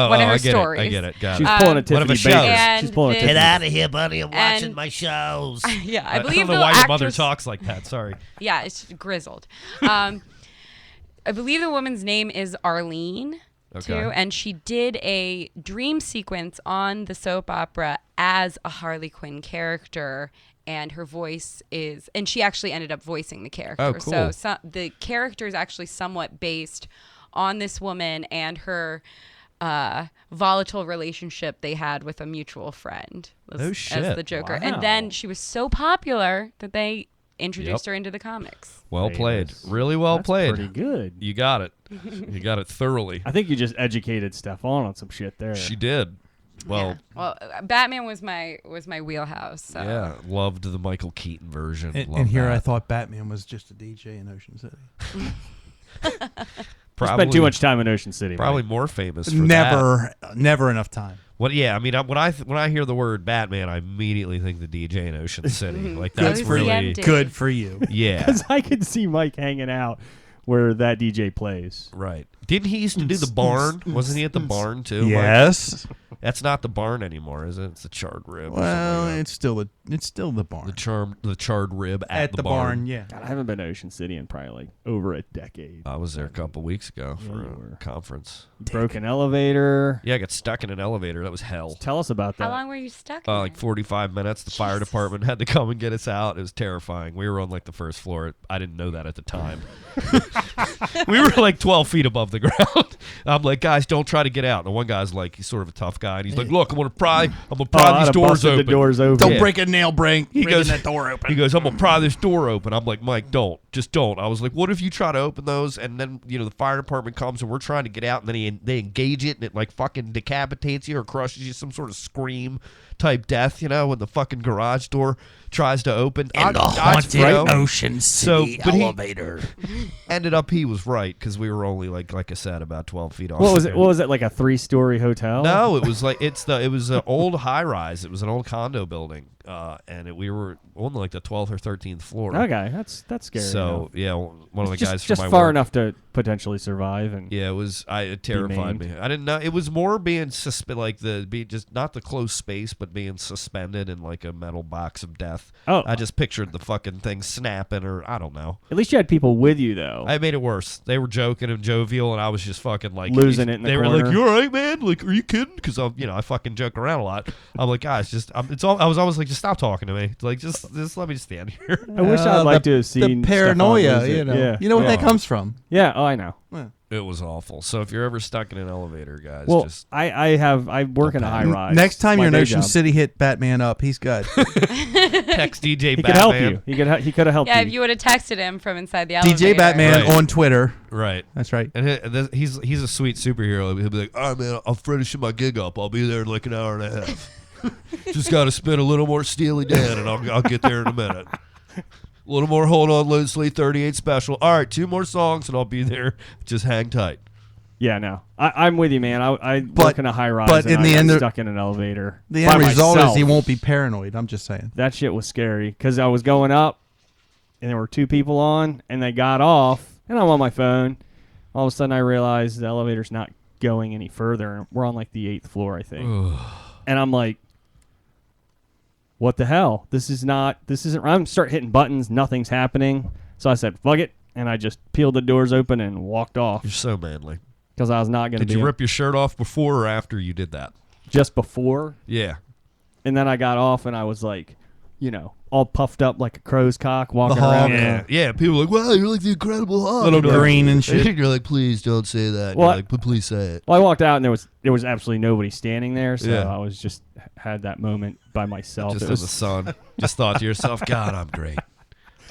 one of her I get stories. it. I get it. Got She's it. pulling a one of Tiffany a show. Baker. And She's pulling a this- Tiffany. Get out of here, buddy. I'm And- watching my shows. Yeah, I I believe don't the know why your mother actress- talks like that. Sorry. Yeah, it's grizzled. I believe the woman's name is Arlene, too, Okay. and she did a dream sequence on the soap opera as a Harley Quinn character, and her voice is, and she actually ended up voicing the character. Oh, cool. So the character is actually somewhat based on this woman and her volatile relationship they had with a mutual friend Oh, shit. as the Joker. Wow. And then she was so popular that they introduced her into the comics. Well played. Famous. Really well That's played. Pretty good. You got it. You got it thoroughly. I think you just educated Stefan on some shit there. She did. Well, Well, Batman was my wheelhouse. So. yeah. Loved the Michael Keaton version. And Loved here that. I thought Batman was just a DJ in Ocean City. Probably, Spent too much time in Ocean City. Probably Mike. more famous for that. Never enough time. Well, yeah. I mean, when I hear the word Batman, I immediately think the DJ in Ocean City. Like that's Those really CMD. Good for you. yeah. Because I could see Mike hanging out where that DJ plays. Right. Didn't he used to do the barn? Wasn't he at the barn too? Mike? Yes. That's not the barn anymore, is it? It's the charred rib. or Well, something like that. it's still the barn. the charred rib at, At the barn, yeah. God, I haven't been to Ocean City in probably like over a decade. I was there a couple weeks ago for you were. a conference. Broken elevator. Yeah, I got stuck in an elevator. That was hell. Tell us about that. How long were you stuck? in Like there? 45 minutes. The fire department had to come and get us out. It was terrifying. We were on like the first floor. I didn't know that at the time. We were like 12 feet above the ground. I'm like, guys, don't try to get out. And the one guy's like, he's sort of a tough guy, and he's like, look, I'm gonna pry I'd these have doors busted open. the doors open. Don't Yeah. break a nail breaking goes- that door open. He goes, I'm gonna pry this door open. I'm like, Mike, don't. Just don't. I was like, what if you try to open those and then, the fire department comes and we're trying to get out and then they engage it and it like fucking decapitates you or crushes you, some sort of scream type death, when the fucking garage door tries to open. Ocean City elevator. Ended up he was right because we were only like I said, about 12 feet off. What was it? What was it, like a 3-story hotel? No, it was like it was an old high rise. It was an old condo building. and we were on like the 12th or 13th floor. Okay, that's scary. So yeah, one of the guys just from my far work, enough to potentially survive. And yeah, it terrified me. I didn't know it was more being just not the close space, but being suspended in like a metal box of death. Oh. I just pictured the fucking thing snapping, or I don't know. At least you had people with you, though. I made it worse. They were joking and jovial, and I was just fucking like losing it in the They corner. were like, "You all right, man? Like, are you kidding?" Because I fucking joke around a lot. I'm like, guys, I was always like, just stop talking to me. Like, just let me just stand here. I wish I'd like to have seen the paranoia. Stefan lose it. You know, you know where that comes from. Yeah. Oh, I know. It was awful. So if you're ever stuck in an elevator, guys, Well, just I work in a high rise. Next time My you're in day Ocean job. City, hit Batman up. He's good. text DJ He Batman. could help you. He could have helped Yeah, you. if you would have texted him from inside the elevator. DJ Batman Right. on Twitter. Right. That's right. And he's a sweet superhero. He'll be like, "All right, man, I'm finishing my gig up. I'll be there in like an hour and a half. Just got to spin a little more Steely Dan, and I'll get there in a minute. A little more Hold On Loosely 38 special. All right, 2 more songs, and I'll be there. Just hang tight." Yeah, no, I'm with you, man. I work in a high rise, but and in the I end, got stuck in an elevator. The by end result myself. is he won't be paranoid. I'm just saying. That shit was scary because I was going up, and there were 2 people on, and they got off, and I'm on my phone. All of a sudden, I realized the elevator's not going any further. We're on like the 8th floor, I think, and I'm like, "What the hell? This isn't. I'm start hitting buttons. Nothing's happening." So I said, "Fuck it," and I just peeled the doors open and walked off You're so manly. because I was not going to be Did you rip your shirt off before or after you did that? just before. Yeah. And then I got off, and I was like, all puffed up like a crow's cock, walking hog. around. Yeah. People are like, "Wow, you're like the Incredible Hulk." Little You're like- green and shit. You're like, "Please don't say that." Well, You're like, "But please say it." Well, I walked out, and there was absolutely nobody standing there, so Yeah. I was just had that moment by myself. Just It as a was- son, just thought to yourself, "God, I'm great.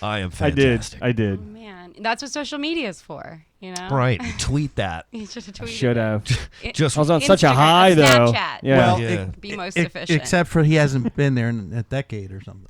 I am I fantastic." did. Oh, man, that's what social media is for, you know? Right. Tweet that. You should have tweeted Should it. have. Just I was on such a Instagram, high, though. Snapchat. Yeah. Well, Yeah. Be most efficient. Except for he hasn't been there in a decade or something.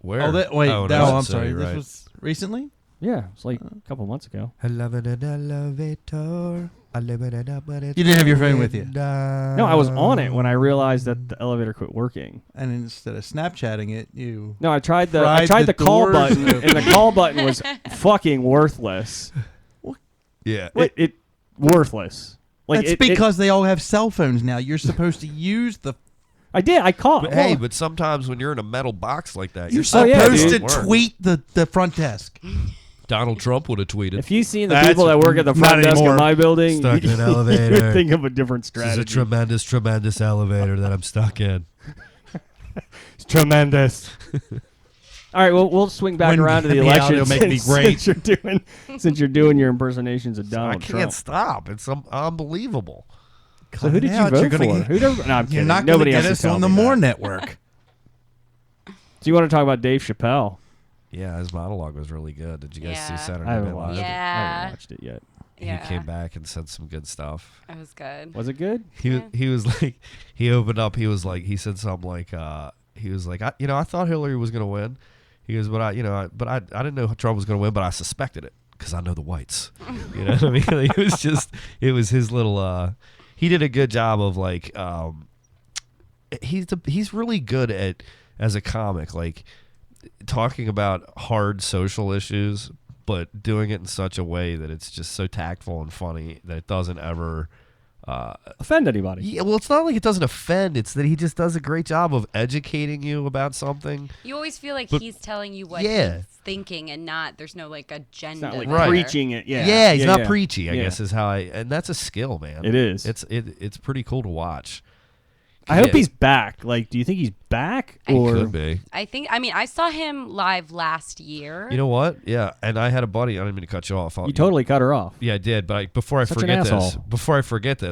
where? Oh, wait. no, I'm so sorry. you're This right. was recently? Yeah, it's like a couple months ago. I love in an elevator. I live in an elevator. You didn't have your phone with you. No, I was on it when I realized that the elevator quit working. And instead of Snapchatting it, you... No, I tried the Pried the call doors button, open. and the call button was fucking worthless. Yeah. It worthless. Like That's because they all have cell phones now. You're supposed to use the... I did. I called. But, hey, but sometimes when you're in a metal box like that, You're supposed supposed dude. to tweet the front desk. Donald Trump would have tweeted. if you seen the That's people that work at the front not desk anymore. of my building, Stuck in an you elevator. would think of a different This strategy. is a tremendous, tremendous elevator that I'm stuck in. It's tremendous. All right, well, we'll swing back When around to the the election audio make me great. since you're doing your impersonations of I Donald can't Trump. stop. It's unbelievable. So who did you Out, vote you're for? gonna Who never, no, I'm You're kidding. not going to Nobody get has us to tell on the me More that. Network. So you want to talk about Dave Chappelle? Yeah, his monologue was really good. Did you guys see Yeah. Saturday I haven't Night watched Live? it. I Yeah. haven't watched it yet. Yeah. He came back and said some good stuff. It was good. Was it good? He was like, he opened up. He was like, he said something like, he was like, I thought Hillary was gonna win. He goes, but I didn't know Trump was gonna win, but I suspected it because I know the whites. You know what I mean? It was his little. He did a good job of like, he's really good at as a comic, like talking about hard social issues, but doing it in such a way that it's just so tactful and funny that it doesn't ever Offend anybody? Yeah, well, it's not like it doesn't offend. It's that he just does a great job of educating you about something. You always feel like But- he's telling you what Yeah. he's thinking and not, there's no like agenda. It's not like Right. preaching it. Yeah. Yeah, he's not yeah. preachy, I Yeah. guess is how and that's a skill, man. It is. It's pretty cool to watch. I hope Yeah. he's back. Like, do you think he's back? I Or Could be. I mean, I saw him live last year. You know what? Yeah, and I had a buddy. I didn't mean to cut you off. you totally cut her off? Yeah, I did. But before I Such an forget this, asshole.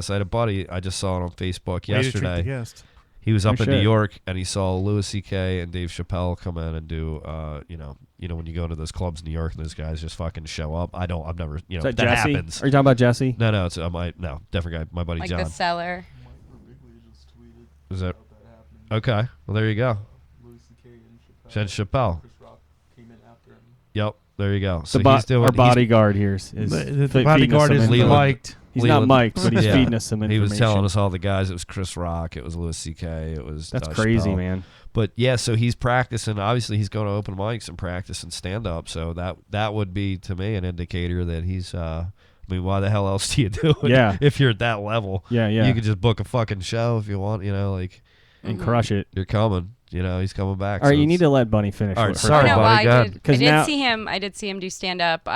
I had a buddy. I just saw it on Facebook Way to treat the yesterday. guest. He was up No in New shit. York, and he saw Louis C.K. and Dave Chappelle come in and do, you know, when you go into those clubs in New York and those guys just fucking show up. I've never, Is that that Jesse? happens. Are you talking about Jesse? No, it's different guy. My buddy like John. the seller. Is that okay? Well, there you go. Jen Chappelle. Yep, there you go. So he's doing our bodyguard here is The feeding us bodyguard some is info. liked. He's not mic'd, but he's Yeah. feeding us some He information. was telling us all the guys. It was Chris Rock. It was Louis C.K. It was That's Dave crazy, Chappelle. man. But yeah, so he's practicing. Obviously, he's going to open mics and practice and stand up. So that would be to me an indicator that he's. I mean, why the hell else do you do it? Yeah. If you're at that level. Yeah, yeah. You could just book a fucking show if you want. You know, like. And crush it. You're coming. You know, he's coming back. All right, so you need to let Bunny finish. All right, what her- sorry, no, buddy. Go I ahead. did, 'Cause now- I did see him do stand up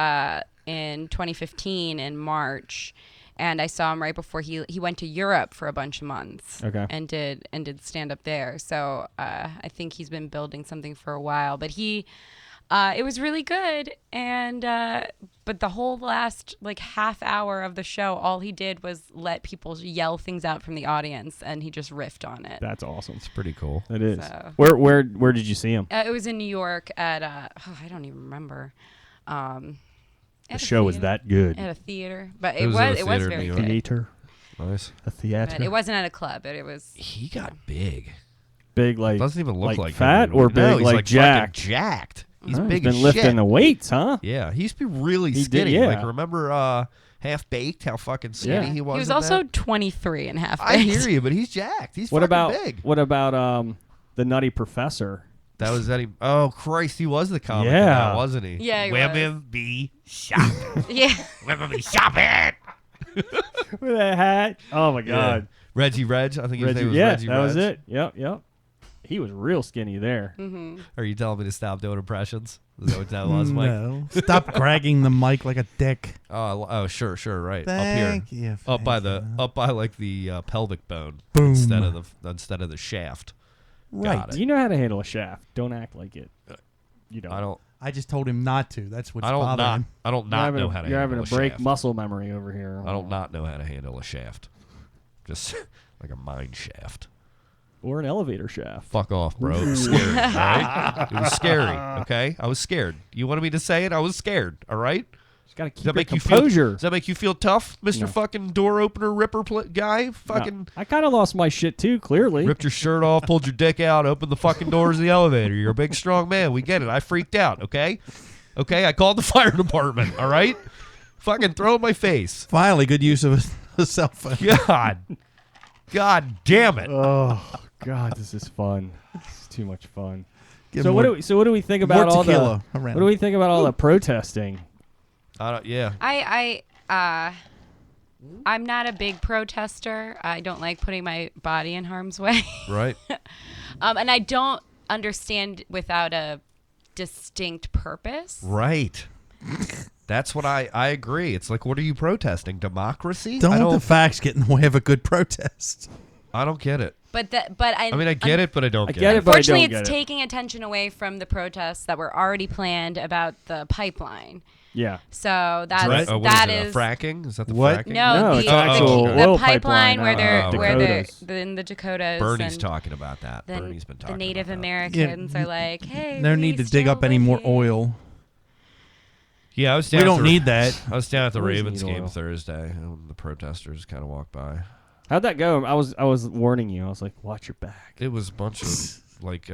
in 2015 in March, and I saw him right before he went to Europe for a bunch of months. Okay. And did stand up there. So I think he's been building something for a while, but it was really good. And but the whole last like half hour of the show, all he did was let people yell things out from the audience, and he just riffed on it. That's awesome. It's pretty cool. It is. So- Where did you see him? It was in New York at I don't even remember. The show was that good. At a theater, but It it was was at a it was theater in very New good. Theater. Nice. A theater. But it wasn't at a club, but it was. He got big. Big like. Doesn't even look like fat him. or No, big he's like fucking jacked. Jacked. He's Huh, big he's as been lifting shit. the weights, huh? Yeah, he used to be really He did, skinny. yeah. Like remember Half Baked? How fucking skinny Yeah. he was. He was in also that? 23 and a half. I hear you, but he's jacked. He's What fucking about big. what about the Nutty Professor? That was Eddie. Oh Christ, he was the comic. Yeah. in that, wasn't he? Yeah, he Women be shopping. Yeah. Women be shopping. With a hat. Oh my God. Reggie Reg. I think his Reggie, name was yeah, Reggie that Reg. was it. Yep. He was real skinny there. Are you telling me to stop doing impressions? Is that what that was, Mike? No. Stop dragging the mic like a dick. Oh, sure, right. Thank up here, you, up by the pelvic bone Boom. instead of the shaft. Right. Got it. You know how to handle a shaft. Don't act like it. You don't. I don't. I just told him not to. That's what's I don't bothering not. him. I don't not know how to. You're having handle a break shaft. muscle memory over here. I don't not know how to handle a shaft. Just like a mine shaft. Or an elevator shaft. Fuck off, bro. It was scary. All right? It was scary. Okay, I was scared. You wanted me to say it? I was scared. All right. Just gotta keep Does that your make you composure. feel? Does that make you feel tough, Mister Fucking door opener ripper guy? No, Fucking I kind of lost my shit too. Clearly. ripped your shirt off, pulled your dick out, opened the fucking doors of the elevator. You're a big, strong man. We get it. I freaked out. Okay. I called the fire department. All right. Fucking throw it in my face. Finally, good use of a cell phone. God damn it. Oh God, this is fun. This is too much fun. Give So him what more- do we think about more all the? tequila around. What do we think about all the protesting? Yeah. I'm not a big protester. I don't like putting my body in harm's way. Right. And I don't understand without a distinct purpose. Right. That's what I agree. It's like, what are you protesting? Democracy? Don't the facts get in the way of a good protest? I don't get it. But I mean, I get it, but I don't get it. it, but I Unfortunately, don't it's get it. taking attention away from the protests that were already planned about the pipeline. Yeah. So that's What that is it, is fracking? Is that the What? fracking? no, it's the, actual the oil pipeline where pipeline, they're Dakotas. in the Dakotas. Bernie's and talking about that. then Bernie's been the talking Native about that. Americans are like, hey, No we need to dig still up any live more here. oil. Yeah, I was down We at don't the- need that. I was down at the Who doesn't Ravens need game oil? Thursday, and the protesters kind of walked by. How'd that go? I was warning you. I was like, watch your back. It was a bunch of like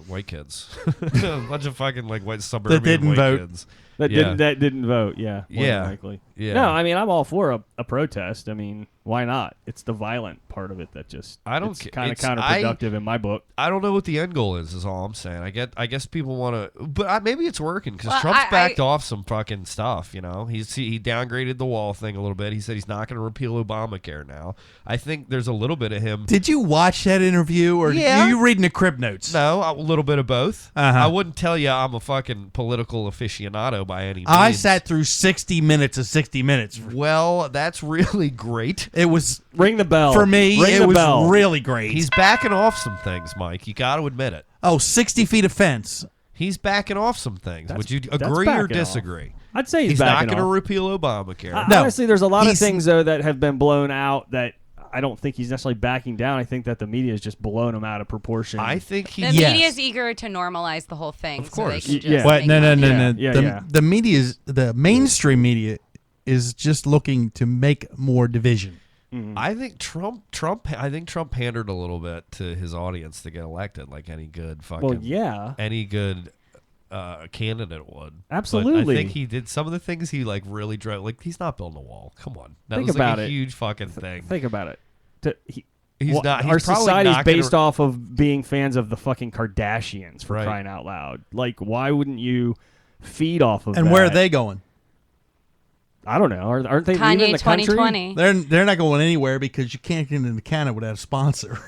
white kids, a bunch of fucking like white suburban didn't white vote. kids. That Yeah. didn't vote. Yeah. More Yeah. than likely. Yeah. No, I mean I'm all for a protest. I mean, why not? It's the violent part of it that just I don't it's ca- kind of it's- counterproductive in my book. I don't know what the end goal is all I'm saying. I guess people want to, but maybe it's working because Well, Trump's backed off some fucking stuff. You know, he downgraded the wall thing a little bit. He said he's not going to repeal Obamacare now. I think there's a little bit of him. Did you watch that interview, or Yeah. are you reading the crib notes? No, a little bit of both. Uh-huh. I wouldn't tell you I'm a fucking political aficionado by any means. I sat through 60 minutes of 60 Minutes. Well, that's really great. It was, Ring the bell. for me, Ring it the was bell. really great. He's backing off some things, Mike. You got to admit it. 60 feet of fence. He's backing off some things. That's- Would you that's agree or backing off. disagree? I'd say he's not backing going to off. repeal Obamacare. No. Honestly, there's a lot of He's- things though that have been blown out that I don't think he's necessarily backing down. I think that the media is just blowing him out of proportion. I think he. The Yes. media is eager to normalize the whole thing. Of So they course. can just Yeah. What? make No. money. Yeah. The media's, the mainstream media is just looking to make more division. I think Trump pandered a little bit to his audience to get elected, like any good fucking. Well, yeah. Any good a candidate would. Absolutely. But I think he did some of the things he like really drove. Like he's not building a wall. Come on, that Think was about like a it. huge fucking thing. Think about it. He's not. He's Our probably society's not gonna- based off of being fans of the fucking Kardashians, for Right. crying out loud. Like, why wouldn't you feed off of And that? where are they going? I don't know. Aren't they Kanye leaving the country? 2020. They're not going anywhere because you can't get into Canada without a sponsor.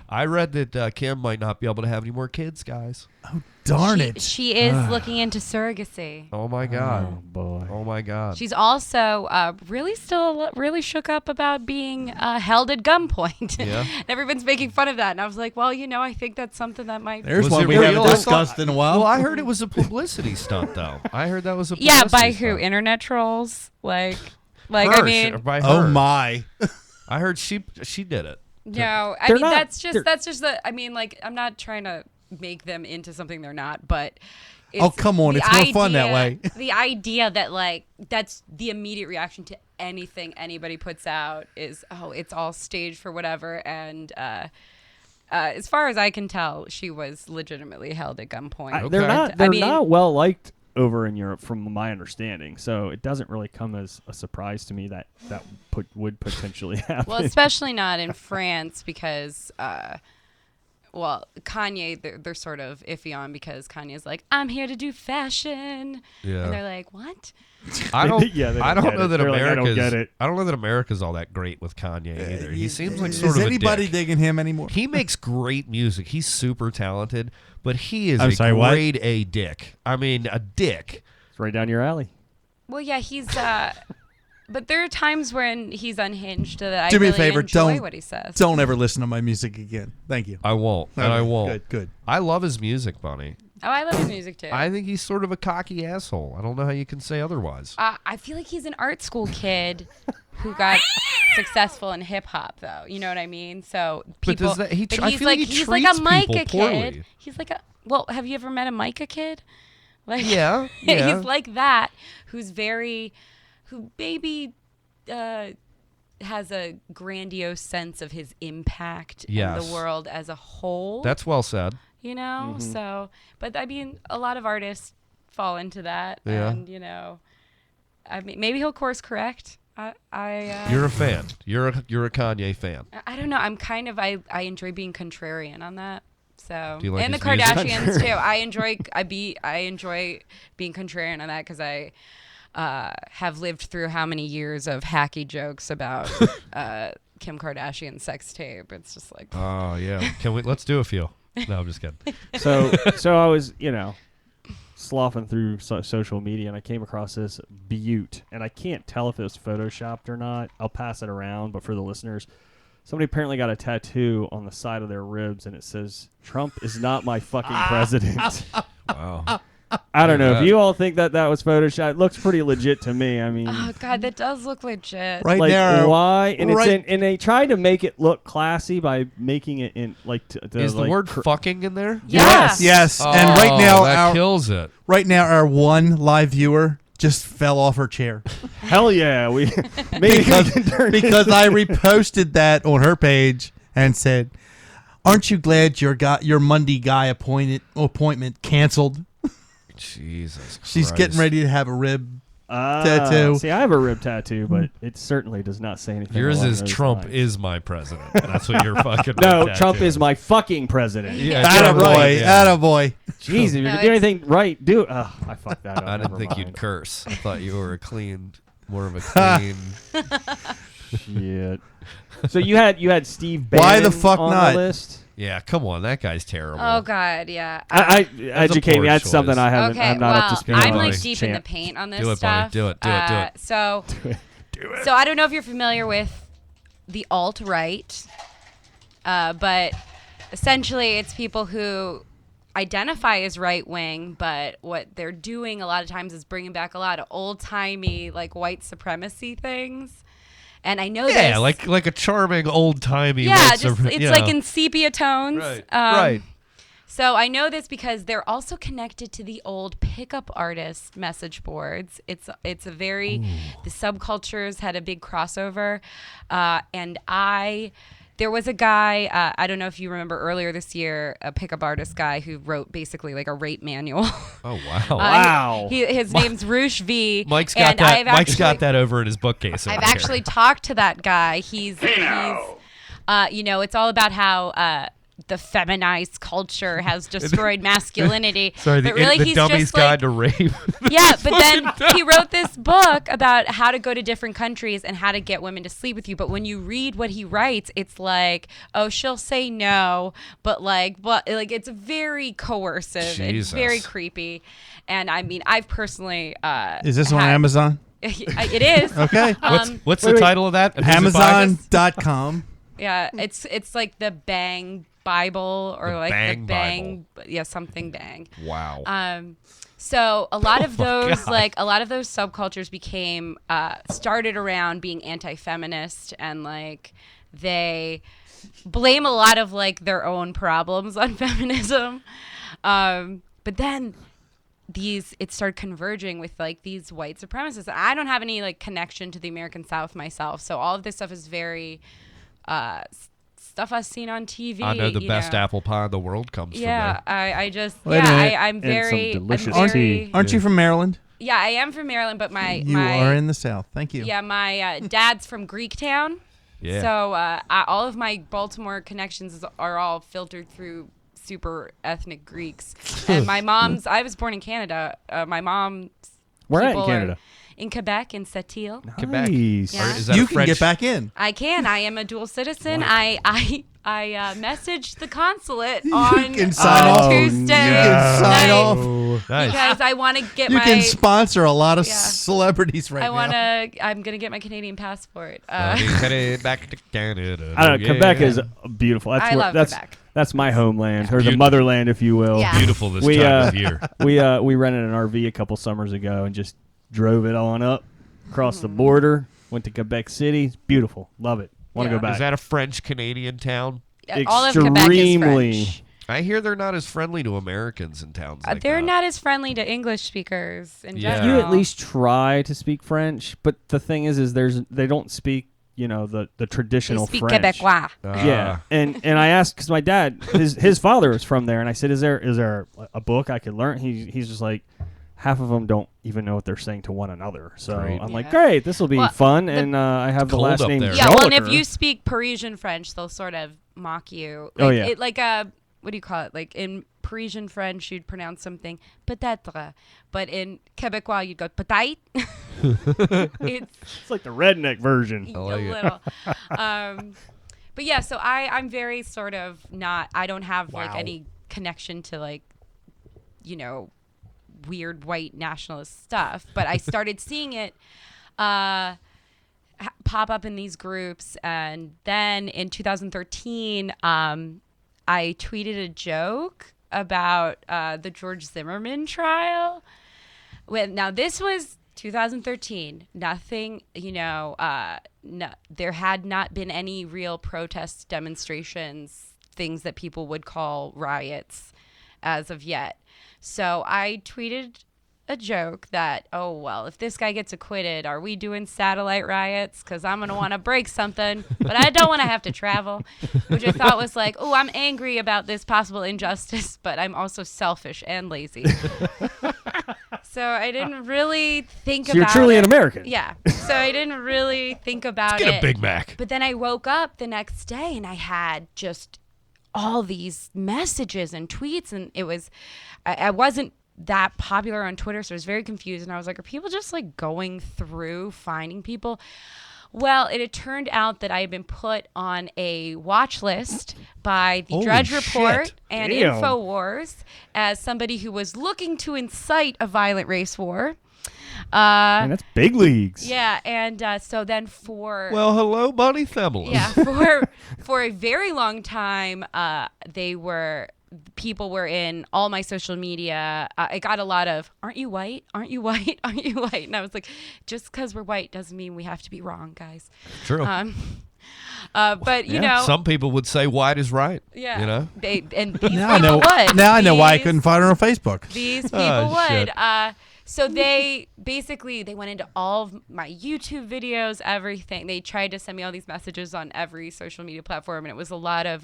I read that Kim might not be able to have any more kids, guys. Darn it. She is looking into surrogacy. Oh my god. Oh boy. Oh my god. She's also really shook up about being held at gunpoint. Yeah. Everyone's making fun of that, and I was like, well, I think that's something that might. There's Was one it we real? haven't I thought- discussed in a while. Well, I heard it was a publicity stunt, though. I heard that was a Yeah, publicity by who? stunt. Internet trolls, like Her, I mean, by her. Oh my. I heard she did it. no, I They're mean not- that's they're- just the. I mean, like I'm not trying to make them into something they're not, but. Oh, come on, the it's more fun that way. The idea that like that's the immediate reaction to anything anybody puts out is it's all staged for whatever, and as far as I can tell, she was legitimately held at gunpoint. They're Okay. not. I They're mean- not well liked over in Europe, from my understanding. So it doesn't really come as a surprise to me that would potentially happen. Well, especially not in France because. Well, Kanye, they're sort of iffy on because Kanye's like, I'm here to do fashion. Yeah. And they're like, what? I don't. Yeah, they I don't don't get know it. that They're like, I don't America's. get it. I don't know that America's all that great with Kanye either. He seems like sort Is of anybody a dick. digging him anymore? He makes great music. He's super talented, but he is I'm a sorry, what? grade A dick. I mean, a dick. It's right down your alley. Well, yeah, he's. But there are times when he's unhinged that I Do me a really favor, enjoy don't- what he says. Don't ever listen to my music again. Thank you. I won't. And I Okay, won't. Good. I love his music, Bunny. Oh, I love his music too. I think he's sort of a cocky asshole. I don't know how you can say otherwise. I feel like he's an art school kid who got successful in hip hop, though. You know what I mean? So But people. does that- he but tr- I he's feel like like he he's like a treats Micah people kid. poorly. He's like a. Well, have you ever met a Micah kid? Like Yeah, yeah. he's like that. Who maybe has a grandiose sense of his impact in Yes. the world as a whole. That's well said. You know, so, but I mean, a lot of artists fall into that, Yeah. and I mean, maybe he'll course correct. You're a fan. You're a Kanye fan. I don't know. I'm kind of, I enjoy being contrarian on that. So, Do you like and the his music? Kardashians too. I enjoy being contrarian on that because I have lived through how many years of hacky jokes about Kim Kardashian's sex tape. It's just like, Oh yeah. Let's do a few. No, I'm just kidding. So I was, sloughing through social media, and I came across this butte, and I can't tell if it was photoshopped or not. I'll pass it around, but for the listeners, somebody apparently got a tattoo on the side of their ribs, and it says, "Trump is not my fucking president." Wow. I don't know Yeah. if you all think that was photoshopped. It looks pretty legit to me. I mean, oh God, that does look legit. Right like now, why? And right- it's and they tried to make it look classy by making it in like Is the word fucking in there? Yeah. Yes, Oh, and right now, that kills it. our one live viewer just fell off her chair Hell yeah, we maybe because we can turn because I reposted that on her page and said, "Aren't you glad your Monday guy appointment canceled?" Jesus. She's Christ. getting ready to have a rib tattoo. See, I have a rib tattoo, but it certainly does not say anything. Yours along is those Trump lines. is my president. That's what you're fucking. No, tattoo Trump is my fucking president. Yeah, Attaboy, yeah. attaboy. Jeez, if you No, do anything right, do it. I fucked that up. I didn't Never think mind. you'd curse. I thought you were more of a clean. Shit. So you had Steve Bannon Why the fuck on not? the list. Yeah, come on, that guy's terrible. Oh God, yeah. I educate poor me. That's choice. something I haven't. Okay, I'm not well, up to speed. I'm on. like Bunny. deep in the Champ. paint on this Do it, Bunny. stuff. Do it, do it, do it. So, so I don't know if you're familiar with the alt-right, but essentially it's people who identify as right-wing, but what they're doing a lot of times is bringing back a lot of old-timey like white supremacy things. And I know Yeah, this. like a charming old timey. Yeah, it's like in sepia tones. Right. Right. So I know this because they're also connected to the old pickup artist message boards. It's a very the subcultures had a big crossover, and there was a guy, I don't know if you remember earlier this year, a pickup artist guy who wrote basically like a rape manual. Oh, wow. Wow. His name's Roosh V. Mike's got that. Mike's got that over in his bookcase. I've over here. actually talked to that guy. He's it's all about how the feminized culture has destroyed masculinity. Sorry, but really, the he's dummy's just guide like, to rape. yeah, but then he wrote this book about how to go to different countries and how to get women to sleep with you. But when you read what he writes, it's like, oh, she'll say no, but like it's very coercive Jesus. and very creepy. And I mean, I've personally Is this on Amazon? It is. Okay. What's the title of that? Amazon.com. Yeah, it's like the Bang Bible or The like Bang the Bang, something Bang. Wow. So a lot of those God. a lot of those subcultures became started around being anti-feminist, and like they blame a lot of like their own problems on feminism. But then it started converging with like these white supremacists. I don't have any like connection to the American South myself, so all of this stuff is very stuff I've seen on TV. I know the best apple pie in the world comes from there. I just Wait a minute. I'm very some delicious I'm very, tea. Aren't you from Maryland? Yeah, I am from Maryland, but You are in the South. Thank you. yeah, my dad's from Greektown. Yeah. So all of my Baltimore connections are all filtered through super ethnic Greeks. And my mom's, I was born in Canada. My mom's Where at in people are Canada? In Quebec, in Sept-Îles. Quebec. Nice. Yeah. Is that You a can French? get back in. I can. I am a dual citizen. I messaged the consulate on can sign off. Tuesday You can sign night off. Nice. because I want to get You my. can sponsor a lot of Yeah. celebrities right now. I'm gonna get my Canadian passport. Headed back to Canada. I don't know. Yeah. Quebec is beautiful. That's I love that's Quebec. that's my homeland, or the Beautiful. motherland, if you will. Yeah. Beautiful this We, time of year. We rented an RV a couple summers ago and just drove it on up across the border. Went to Quebec City. It's beautiful. Love it. Want to Yeah. go back. Is that a French Canadian town? All of Quebec is Extremely. French. I hear they're not as friendly to Americans in towns like They're that. not as friendly to English speakers in Yeah. general. You at least try to speak French, but the thing is they don't speak the they traditional speak French. Quebecois. Yeah, and I asked because my dad, his father was from there, and I said, "Is there a book I could learn?" He's just like, half of them don't even know what they're saying to one another. So Great. I'm like, Yeah. great, this will be Well, fun, and I have the cold last up name. there. Yeah, well, and if Jolicoeur. you speak Parisian French, they'll sort of mock you. Oh, Like, yeah. what do you call it? Like in Parisian French, you'd pronounce something peut-être, but in Quebecois, you'd go peut-être. It's like the redneck version. I like a it. little. But yeah, so I'm very sort of not. I don't have like any connection to like, weird white nationalist stuff. But I started seeing it pop up in these groups, and then in 2013, I tweeted a joke about the George Zimmerman trial. Now this was 2013. Nothing, there had not been any real protests, demonstrations, things that people would call riots as of yet. So I tweeted a joke that, oh, well, if this guy gets acquitted, are we doing satellite riots? Because I'm going to want to break something, but I don't want to have to travel, which I thought was like, oh, I'm angry about this possible injustice, but I'm also selfish and lazy. So I didn't really think So about you're truly it. an American. Yeah. So I didn't really think about Get it. a Big Mac. But then I woke up the next day and I had just all these messages and tweets, and it was, I wasn't that popular on Twitter, so I was very confused, and I was like, are people just like going through finding people? Well, it had turned out that I had been put on a watch list by the Holy Drudge Report shit. and Damn. InfoWars as somebody who was looking to incite a violent race war. Man, that's big leagues. Yeah, and so then for Well, hello, Bonnie Themelis. yeah, for a very long time, people were in all my social media. I got a lot of, aren't you white? Aren't you white? Aren't you white? And I was like, just because we're white doesn't mean we have to be wrong, guys. True. But you know, Some people would say white is right. yeah, You know? and these Now I people know. would. Now I know why I These- couldn't find her on Facebook. These people Oh, would. shit. So they went into all of my YouTube videos, everything. They tried to send me all these messages on every social media platform, and it was a lot of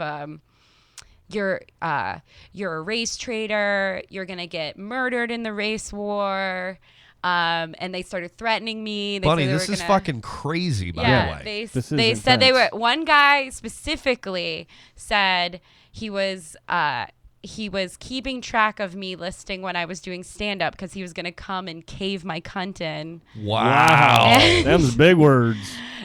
you're a race traitor, you're gonna get murdered in the race war. And they started threatening me. Bunny, this is fucking crazy, by the way. They said they were. One guy specifically said he was keeping track of me listing when I was doing stand up because he was gonna come and cave my cunt in. Wow. Them's big words.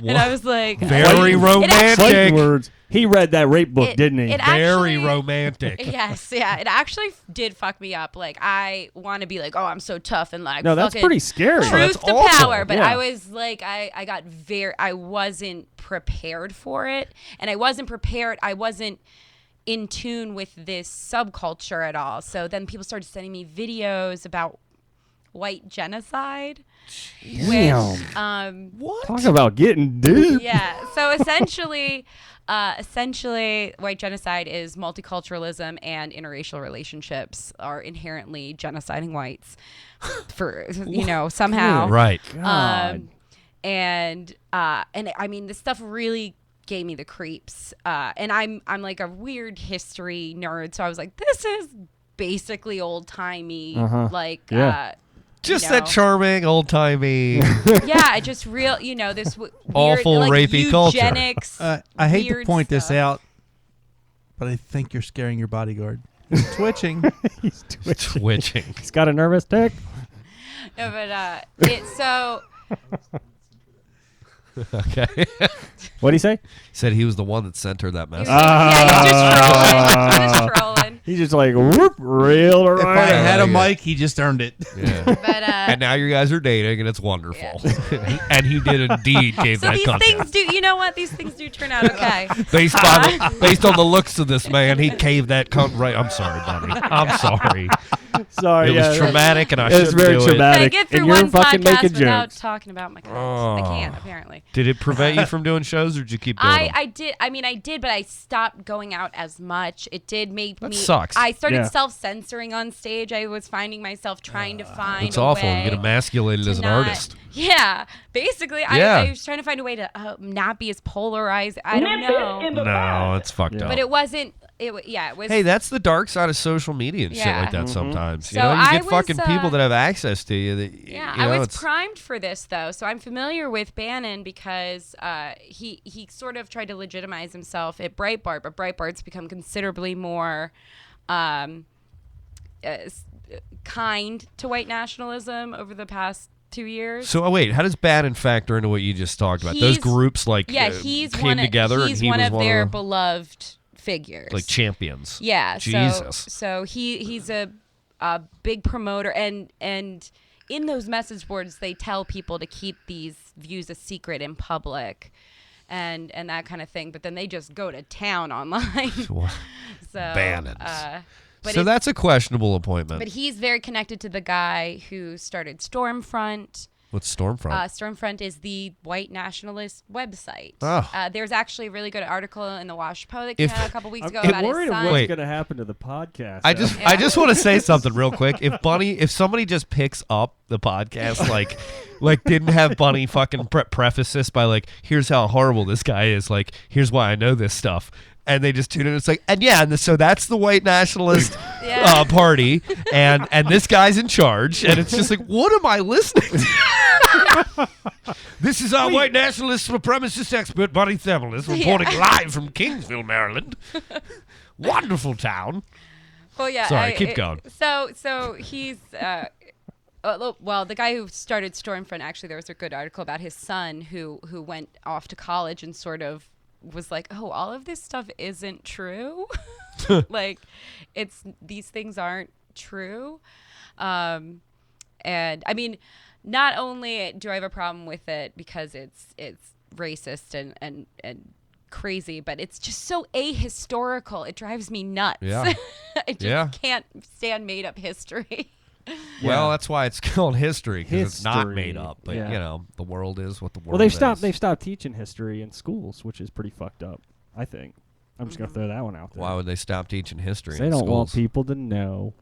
And I was like, very romantic. Fighting words. He read that rape book, didn't he? Very romantic. Yes, yeah. It actually did fuck me up. Like, I want to be like, oh, I'm so tough and like, no, that's pretty scary. Truth that's to awful. power. But Yeah. I was like, I wasn't prepared for it. And I wasn't in tune with this subculture at all. So then people started sending me videos about white genocide. Damn. What? Talk about getting deep. Yeah. So essentially, white genocide is multiculturalism, and interracial relationships are inherently genociding whites for, somehow. Right. And I mean, this stuff really gave me the creeps. And I'm like a weird history nerd, so I was like, this is basically old timey, Just that charming, old-timey. Yeah, just real, this weird, awful, rapey culture. eugenics. I hate to weird point this stuff. out, but I think you're scaring your bodyguard. He's twitching. He's Twitching. He's got a nervous tick. No, but it's so. Okay. What'd he say? He said he was the one that sent her that message. Yeah, he's just trolling. He's just like, whoop, reeled her If right I out. had a mic, he just earned it. Yeah. But And now you guys are dating, and it's wonderful. And he did indeed gave so that these content. things do. You know what? These things do turn out okay. Based on the looks of this man, he caved that cunt right. I'm sorry, buddy. I'm sorry. Sorry, It was traumatic, and I It's shouldn't very do traumatic. Can I get through and you're one fucking podcast making without jokes. talking about my cunts? I can't, apparently. Did it prevent you from doing shows, or did you keep doing them? I did. I mean, I did, but I stopped going out as much. It did make me. sucks. I started Yeah. self-censoring on stage. I was finding myself trying to find. It's a awful. way You get emasculated to as an not- artist. Yeah, basically, Yeah. I was trying to find a way to not be as polarized. I don't know, No, it's fucked up. but it wasn't. It was. Hey, that's the dark side of social media and shit Yeah. like that sometimes. So you I get was, fucking people that have access to you. That, Yeah, you know, I was it's- primed for this though, so I'm familiar with Bannon because he sort of tried to legitimize himself at Breitbart, but Breitbart's become considerably more kind to white nationalism over the past 2 years. So, wait, how does Bannon factor into what you just talked about? Those He's- groups he's came one together, He's and he one was of one their of beloved figures, like champions. Yeah, Jesus. So he's a big promoter, and in those message boards they tell people to keep these views a secret in public, and that kind of thing. But then they just go to town online. So Bannon. but So it's- that's a questionable appointment. But he's very connected to the guy who started Stormfront. What's Stormfront? Stormfront is the white nationalist website. Oh. There's actually a really good article in the Wash Po that If- came out a couple weeks ago I'm about his worried of son. what's Wait. going to happen to the podcast. I just want to say something real quick. If somebody just picks up the podcast, like didn't have Bunny fucking preface this by like, here's how horrible this guy is. Like, here's why I know this stuff. And they just tune in. It's like, so that's the white nationalist Yeah. party, and this guy's in charge. And it's just like, what am I listening to? This is our white nationalist supremacist expert, Bunny Themelis, reporting live from Kingsville, Maryland. Wonderful town. Well, yeah. Sorry, keep going. So he's. Well, the guy who started Stormfront, actually, there was a good article about his son who went off to college and sort of was like, oh, all of this stuff isn't true. Like, these things aren't true. And I mean, not only do I have a problem with it because it's racist and crazy, but it's just so ahistorical. It drives me nuts. Yeah. I just can't stand made up history. Well, that's why it's called history, because it's not History, made up. But yeah. the world is what the world Well, they've is. stopped teaching history in schools, which is pretty fucked up. I think. I'm just gonna throw that one out there. Why would they stop teaching history? They in don't schools? want people to know.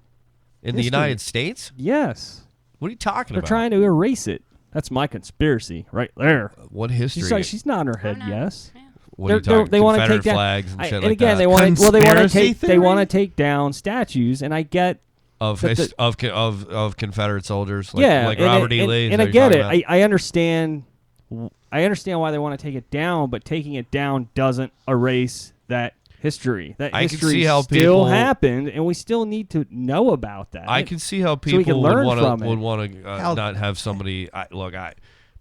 In the history. United States? Yes. What are you talking They're about? trying to erase it. That's my conspiracy right there. What history? She's like, she's nodding her head. not- Yes. yeah. What are you They're- talking? they want to Confederate take down flags and shit and like again, that. they want to. Well, Conspiracy they want to theory? take down statues, and I get. of But of Confederate soldiers, like, Yeah, like and Robert I- E. Lee. is And that I what get you're it. talking I understand. I understand why they want to take it down, but taking it down doesn't erase that history. That I can history see how still people- happened, and we still need to know about that. I can see how we can people learn would from it. want to How- not have somebody.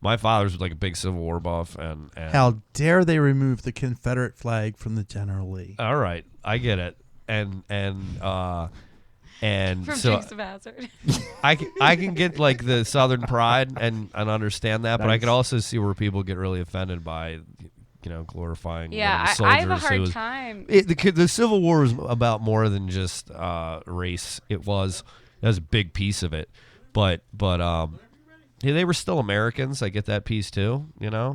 My father's like a big Civil War buff, and How dare they remove the Confederate flag from the General Lee? all right, I get it, and From so Dukes of Hazzard. I can get like the Southern pride and understand that, but I Nice. could also see where people get really offended by, glorifying. Yeah, one of the I have a soldiers who hard was- time. The Civil War was about more than just race. That was a big piece of it, but yeah, they were still Americans. I get that piece too. Well,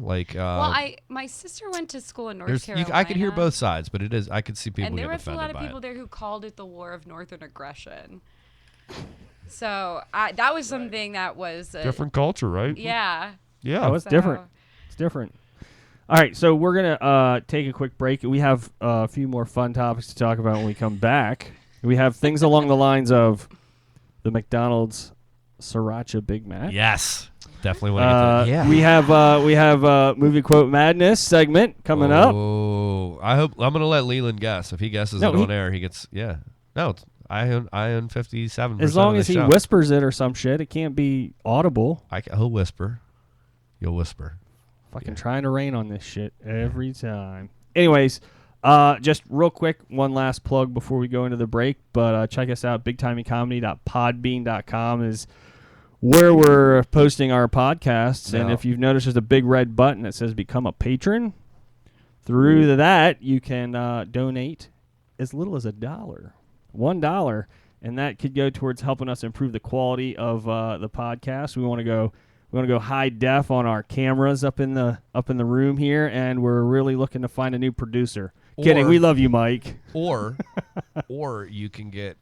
my sister went to school in North Carolina. I could hear both sides, but I could see people and there getting was a offended lot of by people it. there who called it the War of Northern Aggression. So that was something that was Different culture, right? Yeah. Yeah. Oh, it's different. It's different. All right, so we're gonna take a quick break. We have a few more fun topics to talk about when we come back. We have things along the lines of the McDonald's Sriracha Big Mac. Yes, definitely want to get to that. Yeah. We have movie quote madness segment coming up. Oh, I'm gonna let Leland guess. If he guesses No, it he- on air, he gets No, I own 57%. As long of as the he show. whispers it or some shit, it can't be audible. He'll whisper. You'll whisper. Fucking trying to rain on this shit every time. Anyways, just real quick, one last plug before we go into the break. But check us out. BigTimingComedy.podbean.com is where we're posting our podcasts. And Yeah. if you've noticed, there's a big red button that says "Become a Patron." Through that, you can donate as little as $1, and that could go towards helping us improve the quality of the podcast. We want to go high def on our cameras up in the room here, and we're really looking to find a new producer. Kidding, Or- we love you, Mike. Or you can get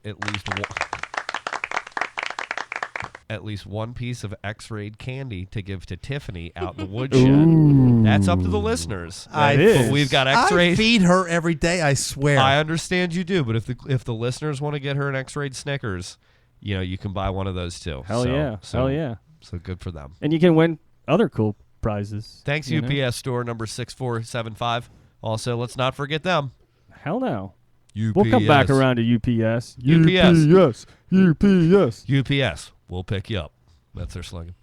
at least one piece of X-rayed candy to give to Tiffany out in the woodshed. That's up to the listeners. That is. But we've got I X-rayed. feed her every day, I swear. I understand you do, but if the listeners want to get her an X-rayed Snickers, you can buy one of those too. Hell yeah. Hell yeah. So good for them. And you can win other cool prizes. Thanks, you know? UPS store number 6475. Also, let's not forget them. Hell no. UPS. We'll come back around to UPS. UPS. UPS. UPS. We'll pick you up. That's their slogan.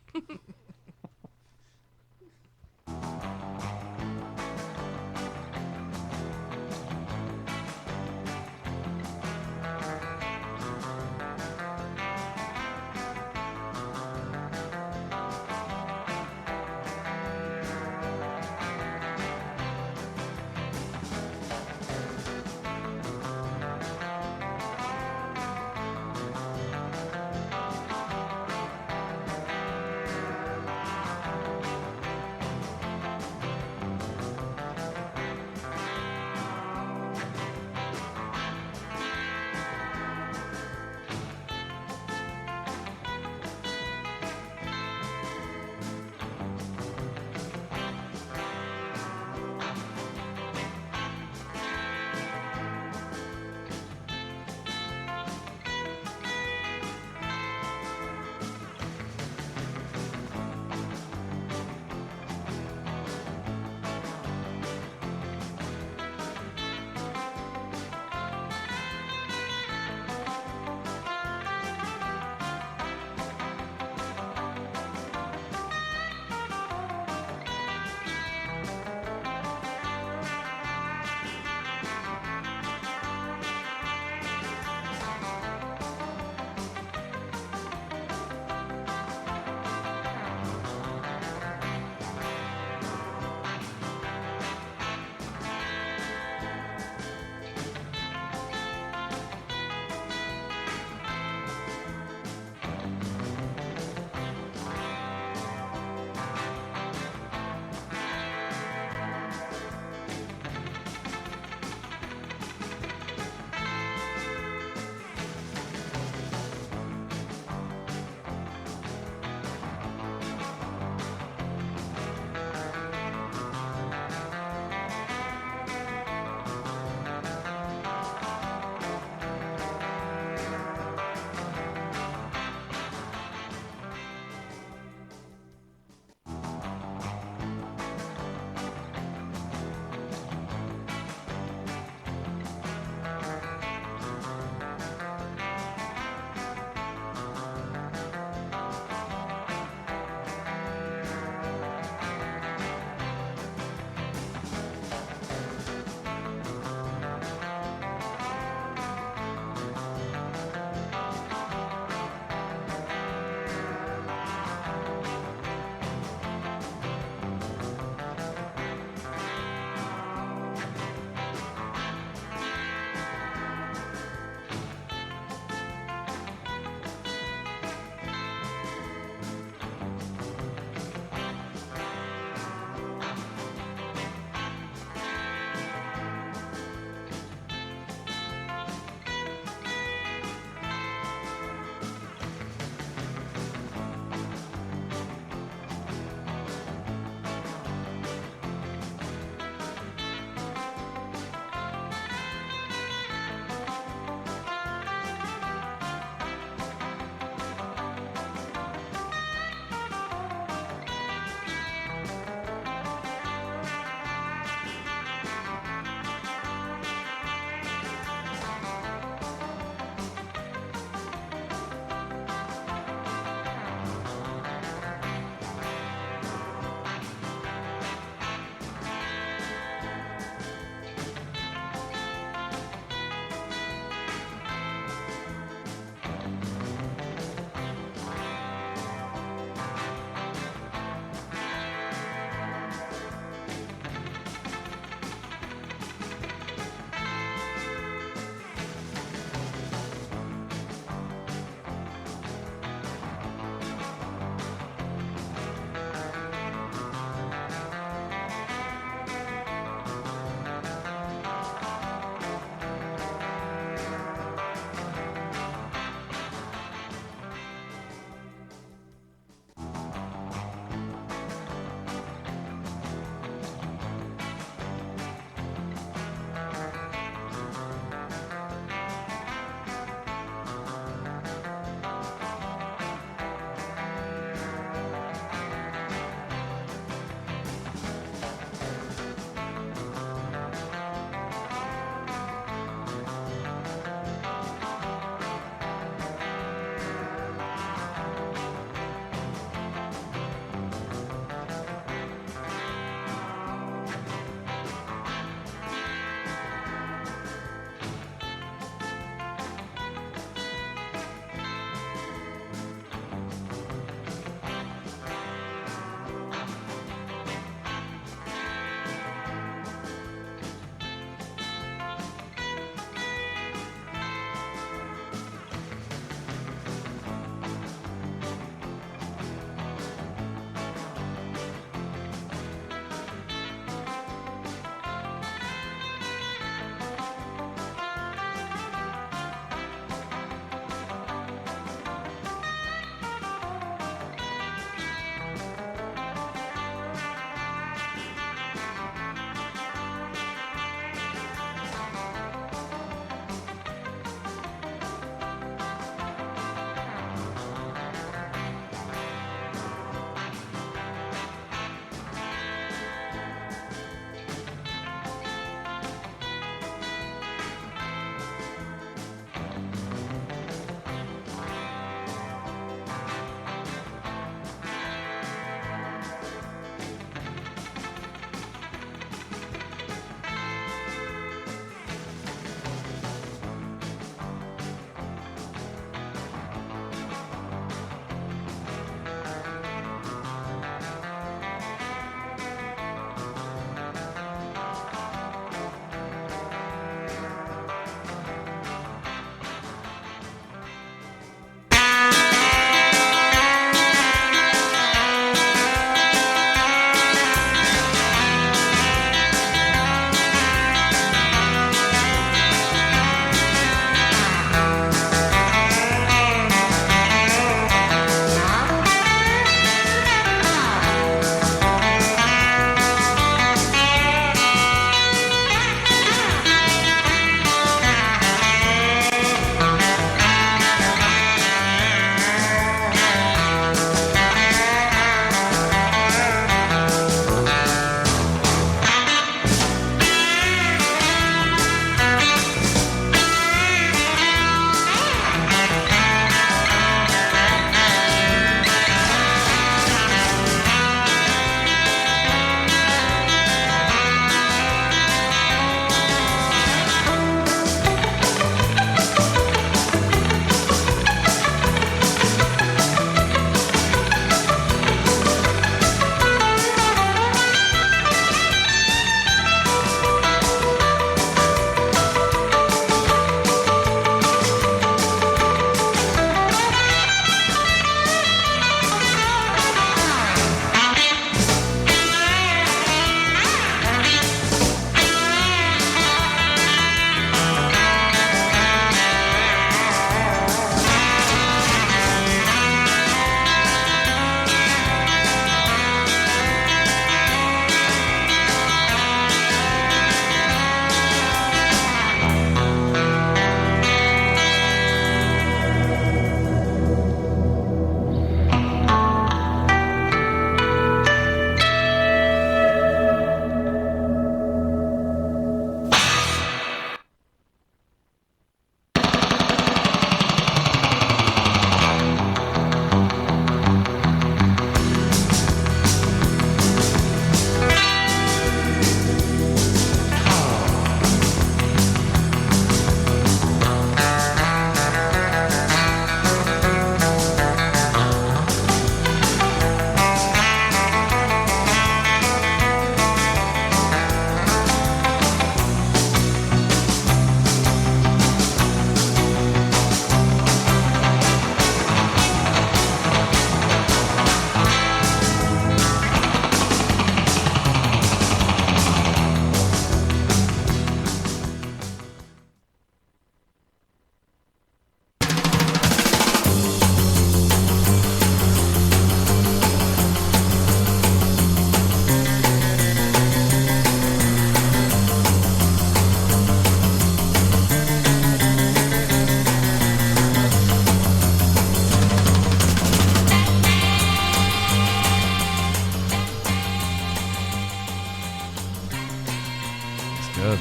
Good.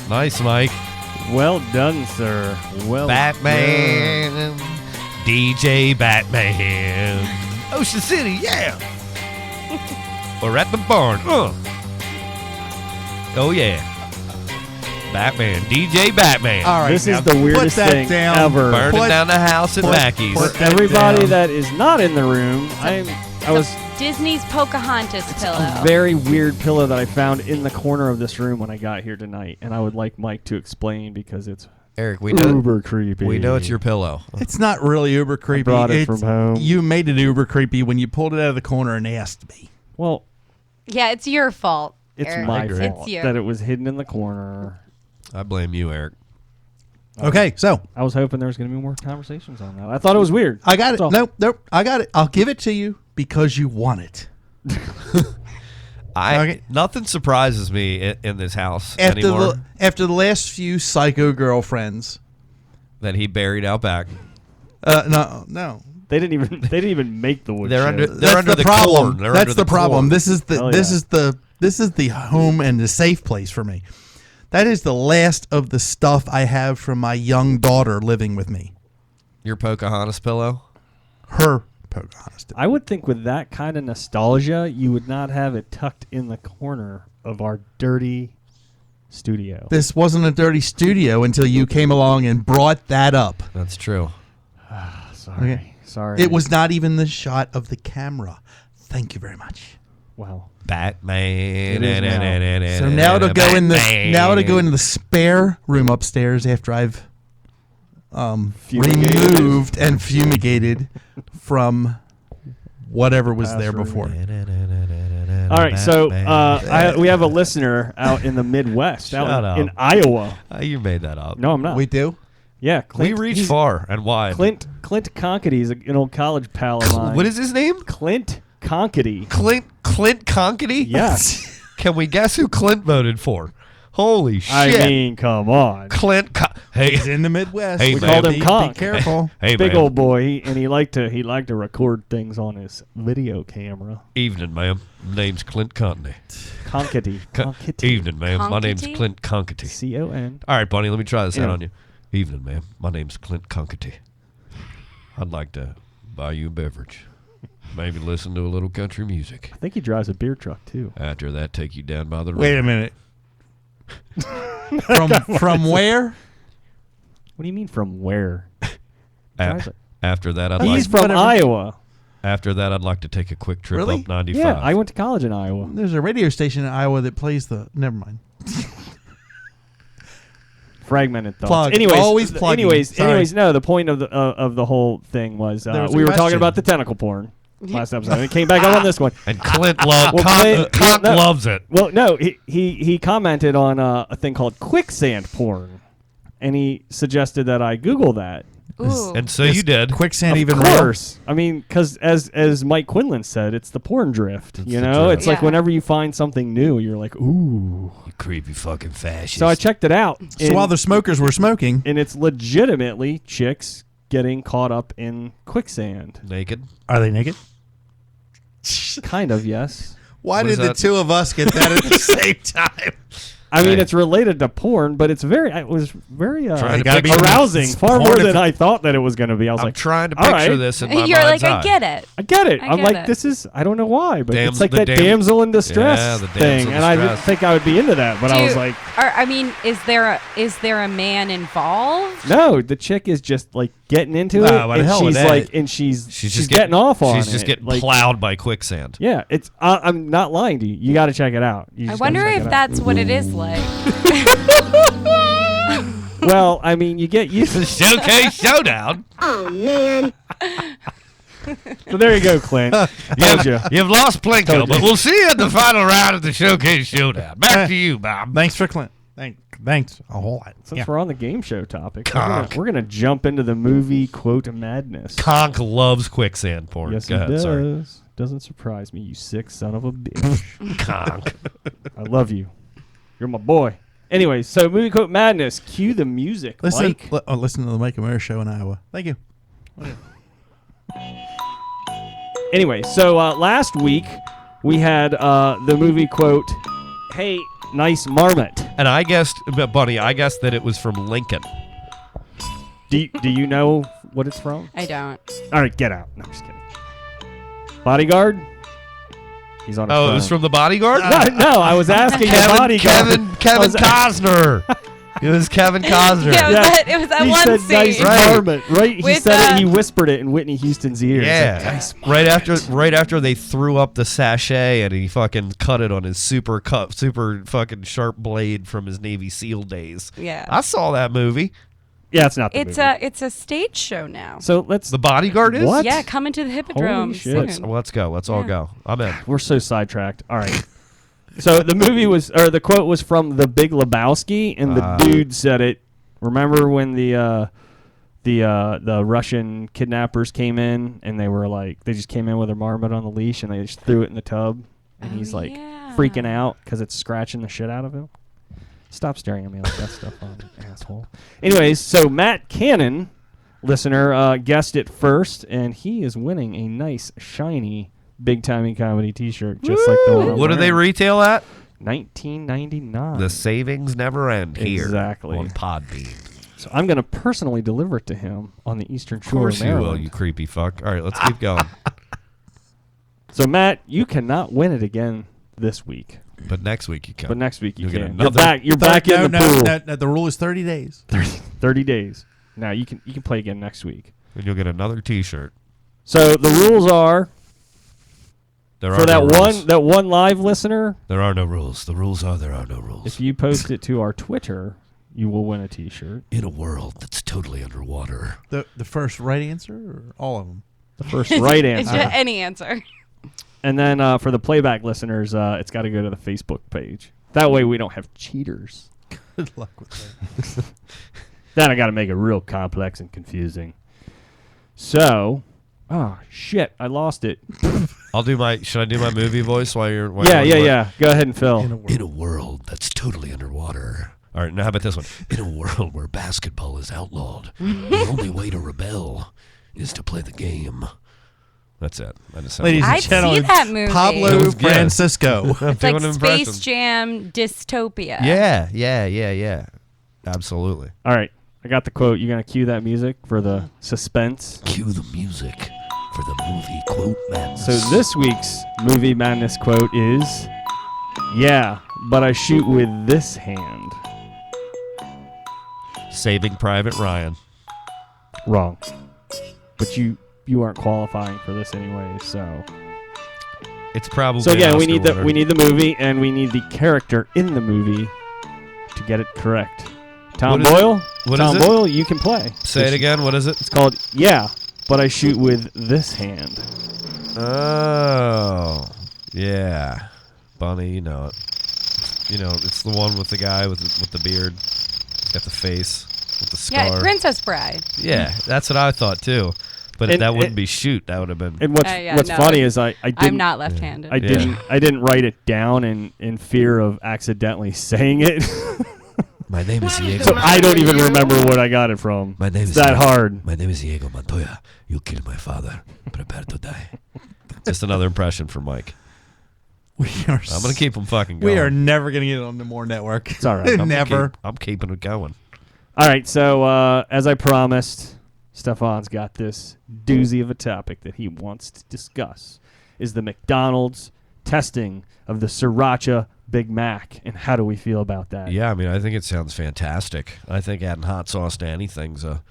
Nice, Mike. Well done, sir. Well Batman. DJ Batman. Ocean City, yeah. We're at the barn. Oh, yeah. Batman. DJ Batman. All right, This now is the weirdest put that thing down. ever. Burning down the house at Mackey's. put that Everybody down. that is not in the room, I was Disney's Pocahontas pillow. a very weird pillow that I found in the corner of this room when I got here tonight, and I would like Mike to explain because it's Eric, we know, uber creepy. we know it's your pillow. It's not really uber creepy. brought it It's- from home. You made it uber creepy when you pulled it out of the corner and asked me. Well, Yeah, it's your fault. it's Eric. my agree. fault It's you. that it was hidden in the corner. I blame you, Eric. Okay, so I was hoping there was going to be more conversations on that. I thought it was weird. I got it. That's all. Nope, I got it. I'll give it to you because you want it. Okay. Nothing surprises me in this house After anymore after the last few psycho girlfriends. that he buried out back. No. They didn't even make the wood. They're chip. under- That's under the the problem. corn. They're That's under the the problem. corn. This is the Oh, this yeah. is the this is the home and the safe place for me. That is the last of the stuff I have from my young daughter living with me. Your Pocahontas pillow? Her Pocahontas. I would think with that kind of nostalgia, you would not have it tucked in the corner of our dirty studio. This wasn't a dirty studio until you came along and brought that up. That's true. Sorry. Okay. Sorry. It was not even the shot of the camera. Thank you very much. Wow. Batman. It is So now it'll go in the Batman. spare room upstairs after I've Fumigated. removed and fumigated from whatever was there Past before. All right, so we have a listener out in the Midwest, Shut out up. in Iowa. You made that up. No, I'm not. We do? Yeah, We Clint, reach he's- far and wide. Clint Conkety is an old college pal of mine. What is his name? Clint Conkety? Clint Conkety? Yes. Can we guess who Clint voted for? Holy shit. I mean, come on. Hey. He's in the Midwest. Hey, We man. called him Be Conk. careful. Hey, Big man. old boy, and he liked to record things on his video camera. Evening, ma'am. Name's Clint Conkety. Conkety. Conkety. Evening, ma'am. My name's Conkety? Clint Conkety. C-O-N. All right, Bunny, let me try this out Yeah. on you. Evening, ma'am. My name's Clint Conkety. I'd like to buy you a beverage. Maybe listen to a little country music. I think he drives a beer truck, too. After that, take you down by the river. Wait a minute. From where? What do you mean from where? A- after that, I'd He's like. from Iowa. After that, I'd like to take a quick trip Really? up 95. Yeah, I went to college in Iowa. There's a radio station in Iowa that plays the. Never mind. Fragmented thoughts. Plug. Anyways, Always plugging. Anyways, Sorry. No. The point of the whole thing was There was a we were talking question. about the tentacle porn last episode. And it came back up on this one. And Clint, Well, Clint- no. loves it. Well, no, he commented on a thing called quicksand porn, and he suggested that I Google that. Ooh. And so you did. Quicksand Of even real? course. I mean, because as Mike Quinlan said, it's the porn drift. It's you the know, drift. it's like Yeah. whenever you find something new, you're like, ooh. You creepy fucking fascist. So I checked it out. So while the smokers were smoking, and it's legitimately chicks getting caught up in quicksand. Naked. are they naked? Kind of, yes. Why What did is the that? two of us get that at the same time? I mean, Hey. it's related to porn, but it was very Trying to gotta picture be arousing, it's far porn more if than it- I thought that it was going to be. I was I'm like, trying to all picture right. this in my You're mind's like, eye. I get it. I get it. I I'm get like, it. this is, I don't know why, but Dams- it's like the that dam- damsel in distress Yeah, the thing. damsel And I didn't distress. think I would be into that, but I was like, I mean, is there a man involved? no, the chick is just like getting into it. Wow, what the and hell she's with that? like, and she's just getting off on it. She's just getting like, plowed by quicksand. yeah, it's. I'm not lying to you. You got to check it out. You I just gotta wonder check if it out. that's what it is like. Well, I mean, you get used to. Showcase showdown. So there you go, Clint. Told you. You've lost Plinko, Told but you. we'll see you at the final round of the showcase showdown. Back to you, Bob. Thanks for Clint. Thanks a whole lot. Since Yeah. we're on the game show topic, Conk. we're gonna jump into the movie quote madness. Conk loves quicksand porn. Yes, Go he ahead, does. sorry. Doesn't surprise me, you sick son of a bitch. Conk. I love you. You're my boy. Anyway, so movie quote madness. Cue the music, Listen, Mike. listen to the Mike and Mary show in Iowa. Thank you. Anyway, so last week we had the movie quote hey, nice marmot. And I guessed, Bunny, I guessed that it was from Lincoln. Do you know what it's from? I don't. All right, get out. No, I'm just kidding. Bodyguard? He's on his phone. It was from The Bodyguard? No, I was asking the bodyguard. Kevin Costner. It was Kevin Costner. Yeah, it was that he one said scene. nice marmot, right? He With, said it. He whispered it in Whitney Houston's ear. Yeah, Nice marmot. right after they threw up the sachet and he fucking cut it on his super fucking sharp blade from his Navy SEAL days. Yeah. I saw that movie. Yeah, it's not the movie. It's a stage show now. So let's. The Bodyguard is? What? Yeah, coming to the Hippodrome shit. soon. Let's go. Let's all go. I'm in. We're so sidetracked. All right. So the movie was, or the quote was from The Big Lebowski, and the dude said it. Remember when the Russian kidnappers came in, and they were like, they just came in with their marmot on the leash, and they just threw it in the tub, and he's like freaking out because it's scratching the shit out of him. Stop staring at me like that stuff on, asshole. Anyways, so Matt Cannon, listener, guessed it first, and he is winning a nice, shiny, Big Timing Comedy T-shirt, just like the one I'm What do they wearing. retail at? $19.99. The savings never end here. Exactly. On Podbean. So I'm going to personally deliver it to him on the Eastern Shore Of course of you will, Maryland. you creepy fuck. All right, let's keep going. So Matt, you cannot win it again this week. But next week you can. But next week you You'll get can. another- You're back in the pool. No, the rule is 30 days. 30 days. Now you can play again next week. And you'll get another T-shirt. So the rules are There for are that no rules. one live listener. There are no rules. The rules are there are no rules. If you post it to our Twitter, you will win a T-shirt. In a world that's totally underwater. The first right answer or all of them? The first right It's answer. just any answer. And then for the playback listeners, it's got to go to the Facebook page. That way we don't have cheaters. Good luck with that. Then I got to make it real complex and confusing. So, oh shit, I lost it. Should I do my movie voice while you're? Yeah. Go ahead and fill. In a world that's totally underwater. All right, now how about this one? In a world where basketball is outlawed, the only way to rebel is to play the game. That's it. Ladies and I'd see gentlemen, that movie. Pablo It was good. Francisco. It's like Space Jam dystopia. Yeah. Absolutely. All right, I got the quote. You gonna cue that music for the suspense? Cue the music for the movie quote madness. So this week's movie madness quote is, "Yeah, but I shoot with this hand." Saving Private Ryan. Wrong. But you aren't qualifying for this anyway, so. It's probably. So again, an we Oscar need winner. the movie, and we need the character in the movie to get it correct. Tom What is Boyle. it? What Tom is it? Boyle, you can play. Say it again. What is it? It's called "Yeah, but I shoot with this hand." Oh, yeah, Bunny, you know it. You know, it's the one with the guy with the beard. He's got the face with the scar. Yeah, Princess Bride. Yeah, that's what I thought too. But And- that wouldn't be shoot. That would have been. And what's Yeah, what's no, funny is I didn't. I'm not left-handed. I didn't write it down in fear of accidentally saying it. My name is Diego. So I don't even remember what I got it from. My name It's is that Diego. hard. My name is Diego Montoya. You killed my father. Prepare to die. Just another impression for Mike. We are. I'm gonna keep him fucking going. We are never gonna get it on the More Network. It's all right. Never. I'm keeping it going. All right, so as I promised, Stefan's got this doozy of a topic that he wants to discuss. Is the McDonald's testing of the Sriracha Big Mac, and how do we feel about that? Yeah, I mean, I think it sounds fantastic. I think adding hot sauce to anything's a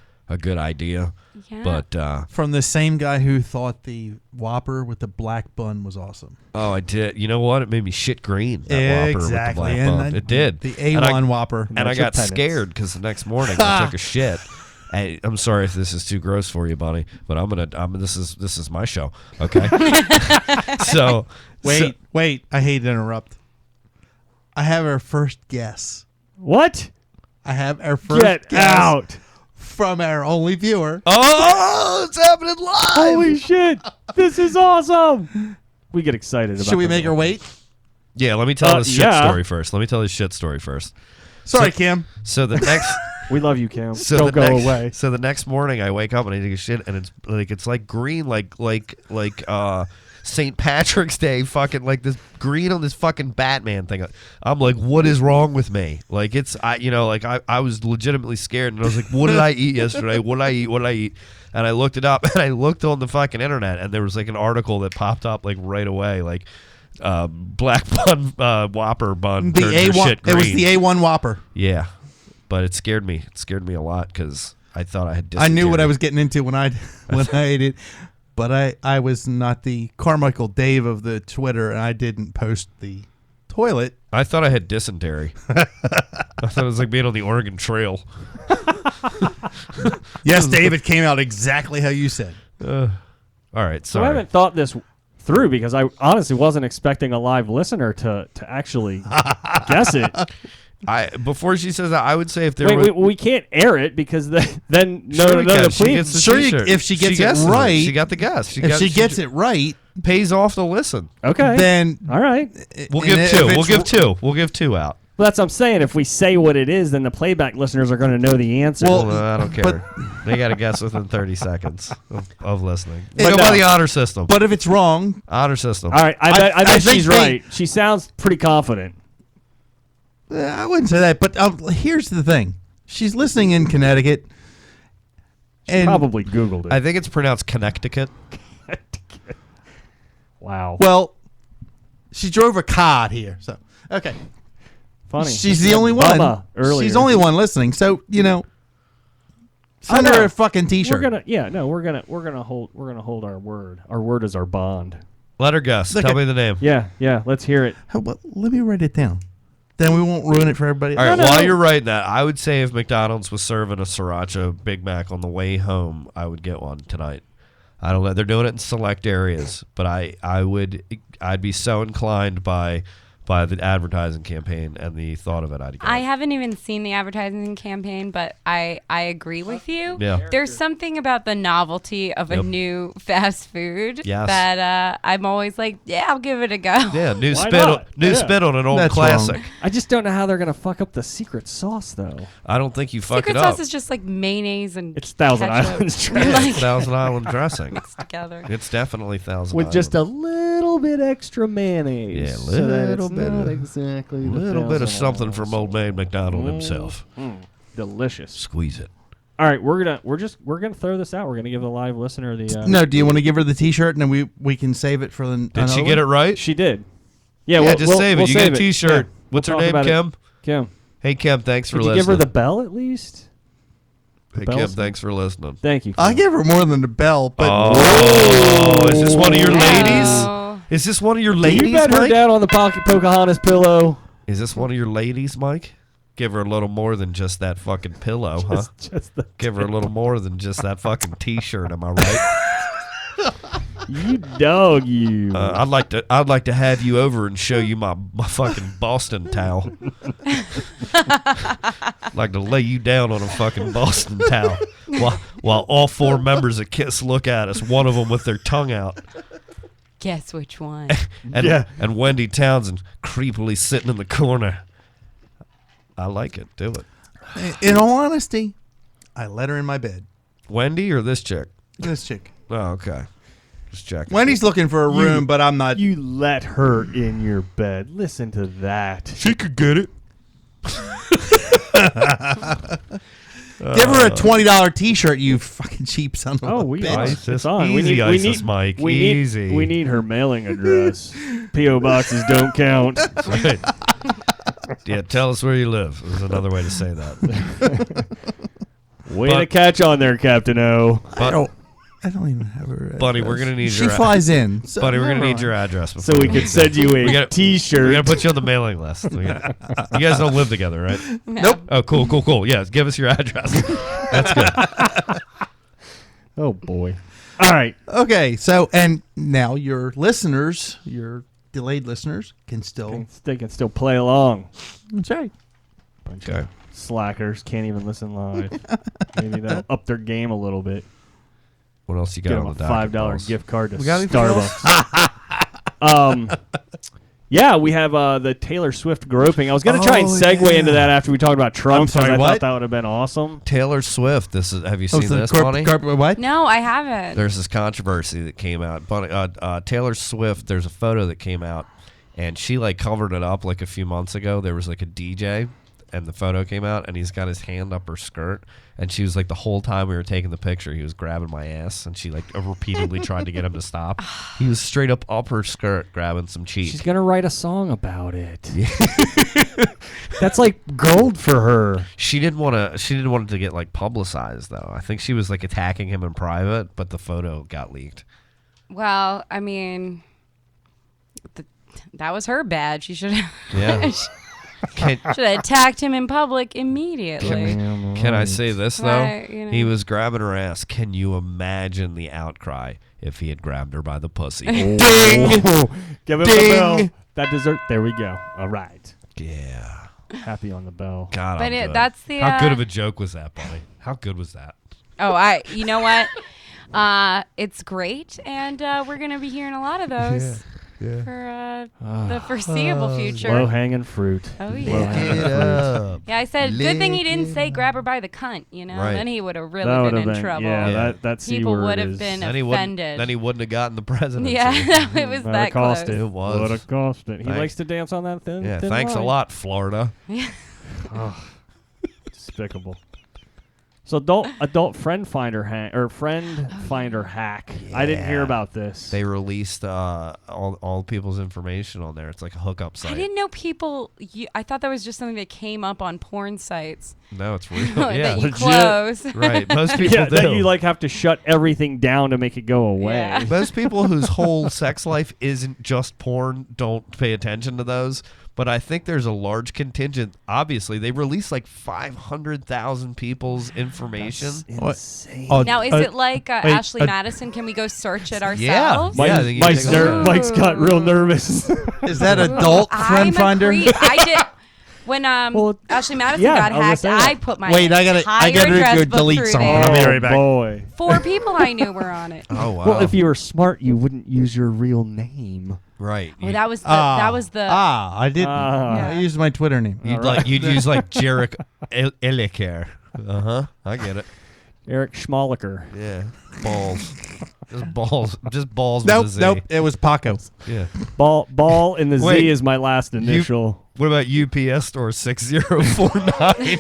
good idea. Yeah. But From the same guy who thought the Whopper with the black bun was awesome. oh, I did. You know what? It made me shit green. That Whopper Exactly. with the And black bun. then It did. The And I- A1 Whopper. And I That's your got penance. scared because the next morning I took a shit. Hey, I'm sorry if this is too gross for you, Bonnie, but this is my show, okay? Wait. I hate to interrupt. I have our first guess. What? I have our first Get guess out! from our only viewer. Oh, it's happening live. Holy shit! This is awesome. We get excited about. Should we this. make her wait? Yeah, let me tell this shit yeah. story first. Sorry, Cam. So the next We love you, Cam. So Don't the go next, away. So the next morning I wake up and I take a shit and it's like green, like St. Patrick's Day fucking like this green on this fucking Batman thing. I'm like, what is wrong with me? Like I was legitimately scared, and I was like, what did I eat yesterday? What did I eat? What did I eat? And I looked it up, and I looked on the fucking internet, and there was like an article that popped up like right away, like black bun Whopper bun The turns your A1. shit green. It was the A1 Whopper. Yeah, but it scared me. It scared me a lot because I thought I had. I knew what I was getting into when I ate it, but I was not the Carmichael Dave of the Twitter, and I didn't post the toilet. I thought I had dysentery. I thought it was like being on the Oregon Trail. Yes, Dave, it came out exactly how you said. All right, So I sorry. haven't thought this through because I honestly wasn't expecting a live listener to actually guess it. Before she says that, I would say if there Wait, we can't air it because then Sure we can. the She plebe- gets the Sure, t-shirt. if she gets it guesses right- she got the guess. If she gets it right, pays off to listen. Okay. then All right. We'll and give if two. it's We'll give two. We'll give two out. Well, that's what I'm saying. If we say what it is, then the playback listeners are going to know the answer. Well, I don't care. but- They got to guess within 30 seconds of listening. But Go no. by the honor system. But if it's wrong, Honor system. All right. I I bet think she's they- right. She sounds pretty confident. I wouldn't say that. But here's the thing: she's listening in Connecticut, and Probably Googled it. I think it's pronounced Connecticut. Wow. well, she drove a cod here. So okay, Funny. she's the only one. Bubba earlier. She's the only one listening. So send I her know. a fucking T-shirt. We're gonna hold our word. Our word is our bond. Let her guess. Look Tell at- me the name. Yeah. Let's hear it. How about, let me write it down. Then we won't ruin it for everybody. All right, No. while you're writing that, I would say if McDonald's was serving a Sriracha Big Mac on the way home, I would get one tonight. I don't know. They're doing it in select areas, but I'd be so inclined by the advertising campaign and the thought of it. I'd get I it. haven't even seen the advertising campaign, but I agree with you. Yeah. There's something about the novelty of a Yep. new fast food Yes. that I'm always like, yeah, I'll give it a go. Yeah, new Why spin, not? new Yeah. spin on an old That's classic. wrong. I just don't know how they're gonna fuck up the secret sauce though. I don't think you fuck Secret it up. sauce is just like mayonnaise and It's Thousand ketchup Islands and, dressing. like, It's Thousand Island dressing. mixed together. It's definitely Thousand With Island. just a little bit extra mayonnaise. Yeah, so that little it's bit not of- exactly the little bit of Thousand something Islands. from old man McDonald himself. Delicious. Squeeze it. All right, we're gonna throw this out. We're gonna give the live listener the. No, do you want to give her the T-shirt and then we can save it for the? Did she get it right? She did. Yeah, Yeah, we'll, just we'll, save it. we'll You save get a T-shirt. Yeah. What's We'll her talk name, about it. Kim? Kim, Hey, Kim, thanks for did you listening. give her the bell at least? Hey, bell Kim, smell? thanks for listening. Thank you. I Kim. give her more than the bell, but Oh, is this one of your ladies? Oh. Is this one of your Can ladies, you bet her Mike? down on the Pocahontas pillow? Is this one of your ladies, Mike? Give her a little more than just that fucking pillow, huh? Just the Give her a little more than just that fucking T-shirt. Am I right? you dog you. I'd like to have you over and show you my fucking Boston towel. I'd like to lay you down on a fucking Boston towel while all four members of Kiss look at us. One of them with their tongue out. Guess which one? And Wendy Townsend creepily sitting in the corner. I like it. Do it. in all honesty, I let her in my bed. Wendy or this chick? This chick. Oh, okay. Just checking. Wendy's looking for a room, but I'm not. You let her in your bed. Listen to that. She could get it. Give her a $20 T-shirt, you fucking cheap son of a We bitch. are. ISIS. It's on. Easy, ISIS, Mike. Easy. We need her mailing address. P.O. boxes don't count. Right. Yeah, tell us where you live. There's another way to say that. Way to catch on there, Captain O. I don't even have her. Buddy, address. we're gonna need She your flies in. So Buddy, we're gonna never need your mind. address. So before we could send you a gotta- T-shirt. We gotta put you on the mailing list. You guys don't live together, right? Nope. Oh, cool. Yeah, give us your address. That's good. Oh boy. All right. Okay, so and now your listeners, your delayed listeners, can still. They can still play along. That's right. Bunch Okay. of slackers can't even listen live. Maybe that'll up their game a little bit. What else you Get got them on a the docket, $5 boss? gift card to We got anything Starbucks. Yeah, we have the Taylor Swift groping. I was going to try and segue into that after we talked about Trump. I'm sorry, I what? thought that would have been awesome. Taylor Swift. Have you seen this, Bunny? What? No, I haven't. There's this controversy that came out. Bunny, Taylor Swift. There's a photo that came out, and she like covered it up like a few months ago. There was like a DJ, and the photo came out, and he's got his hand up her skirt, and she was like the whole time we were taking the picture, he was grabbing my ass, and she like repeatedly tried to get him to stop. He was straight up her skirt, grabbing some cheek. She's going to write a song about it. That's like gold for her. She didn't want it to get like publicized though. I think she was like attacking him in private, but the photo got leaked. Well, I mean, that was her bad. She should have. Yeah. Should have attacked him in public immediately. Can I say this though? Right, you know. He was grabbing her ass. Can you imagine the outcry if he had grabbed her by the pussy? Ding! Give him the bell. That dessert. There we go. All right. Yeah. Happy on the bell. God, But I'm good. that's the. How good of a joke was that, buddy? How good was that? Oh, you know what? It's great, and we're gonna be hearing a lot of those for the foreseeable future. Low hanging fruit. Oh Low yeah. hanging fruit. Yeah, I said good thing he didn't say grab her by the cunt. You know, Right. then he would have That really would been have in been, trouble. yeah, that C People word would have is- been Then he offended. wouldn't have gotten the presidency. Yeah, it was that close. It It was. Would have cost it. He Thanks. likes to dance on that thin. Yeah, thin thanks a line. lot, Florida. Despicable. So adult friend finder hack. I didn't hear about this. They released all people's information on there. It's like a hookup site. I didn't know people. I thought that was just something that came up on porn sites. No, it's real. Yeah, that you legit. close. Right. Most people yeah, do. that you like have to shut everything down to make it go away. Yeah. Most people whose whole sex life isn't just porn don't pay attention to those. But I think there's a large contingent. Obviously, they release like 500,000 people's information. Insane. Now, is it like Ashley Madison? Can we go search it ourselves? Yeah, I think you take a look. Mike's got real nervous. Is that adult friend I'm finder? a creep. I did. When Ashley Madison got I was hacked, gonna say I that. put my Wait, I gotta entire address go book delete through something. there. I'll be right back. Boy. 4 people I knew were on it. Oh, wow. Well, if you were smart, you wouldn't use your real name. Right. Oh, that was the. that was the. I didn't. Ah. I used my Twitter name. You'd use like Jarek Elliker. I get it. Eric Schmoliker. Yeah. Balls. Just balls Nope, with a Z. nope. It was Paco. Yeah. Ball in the Wait. Z is my last initial. What about UPS store 6049?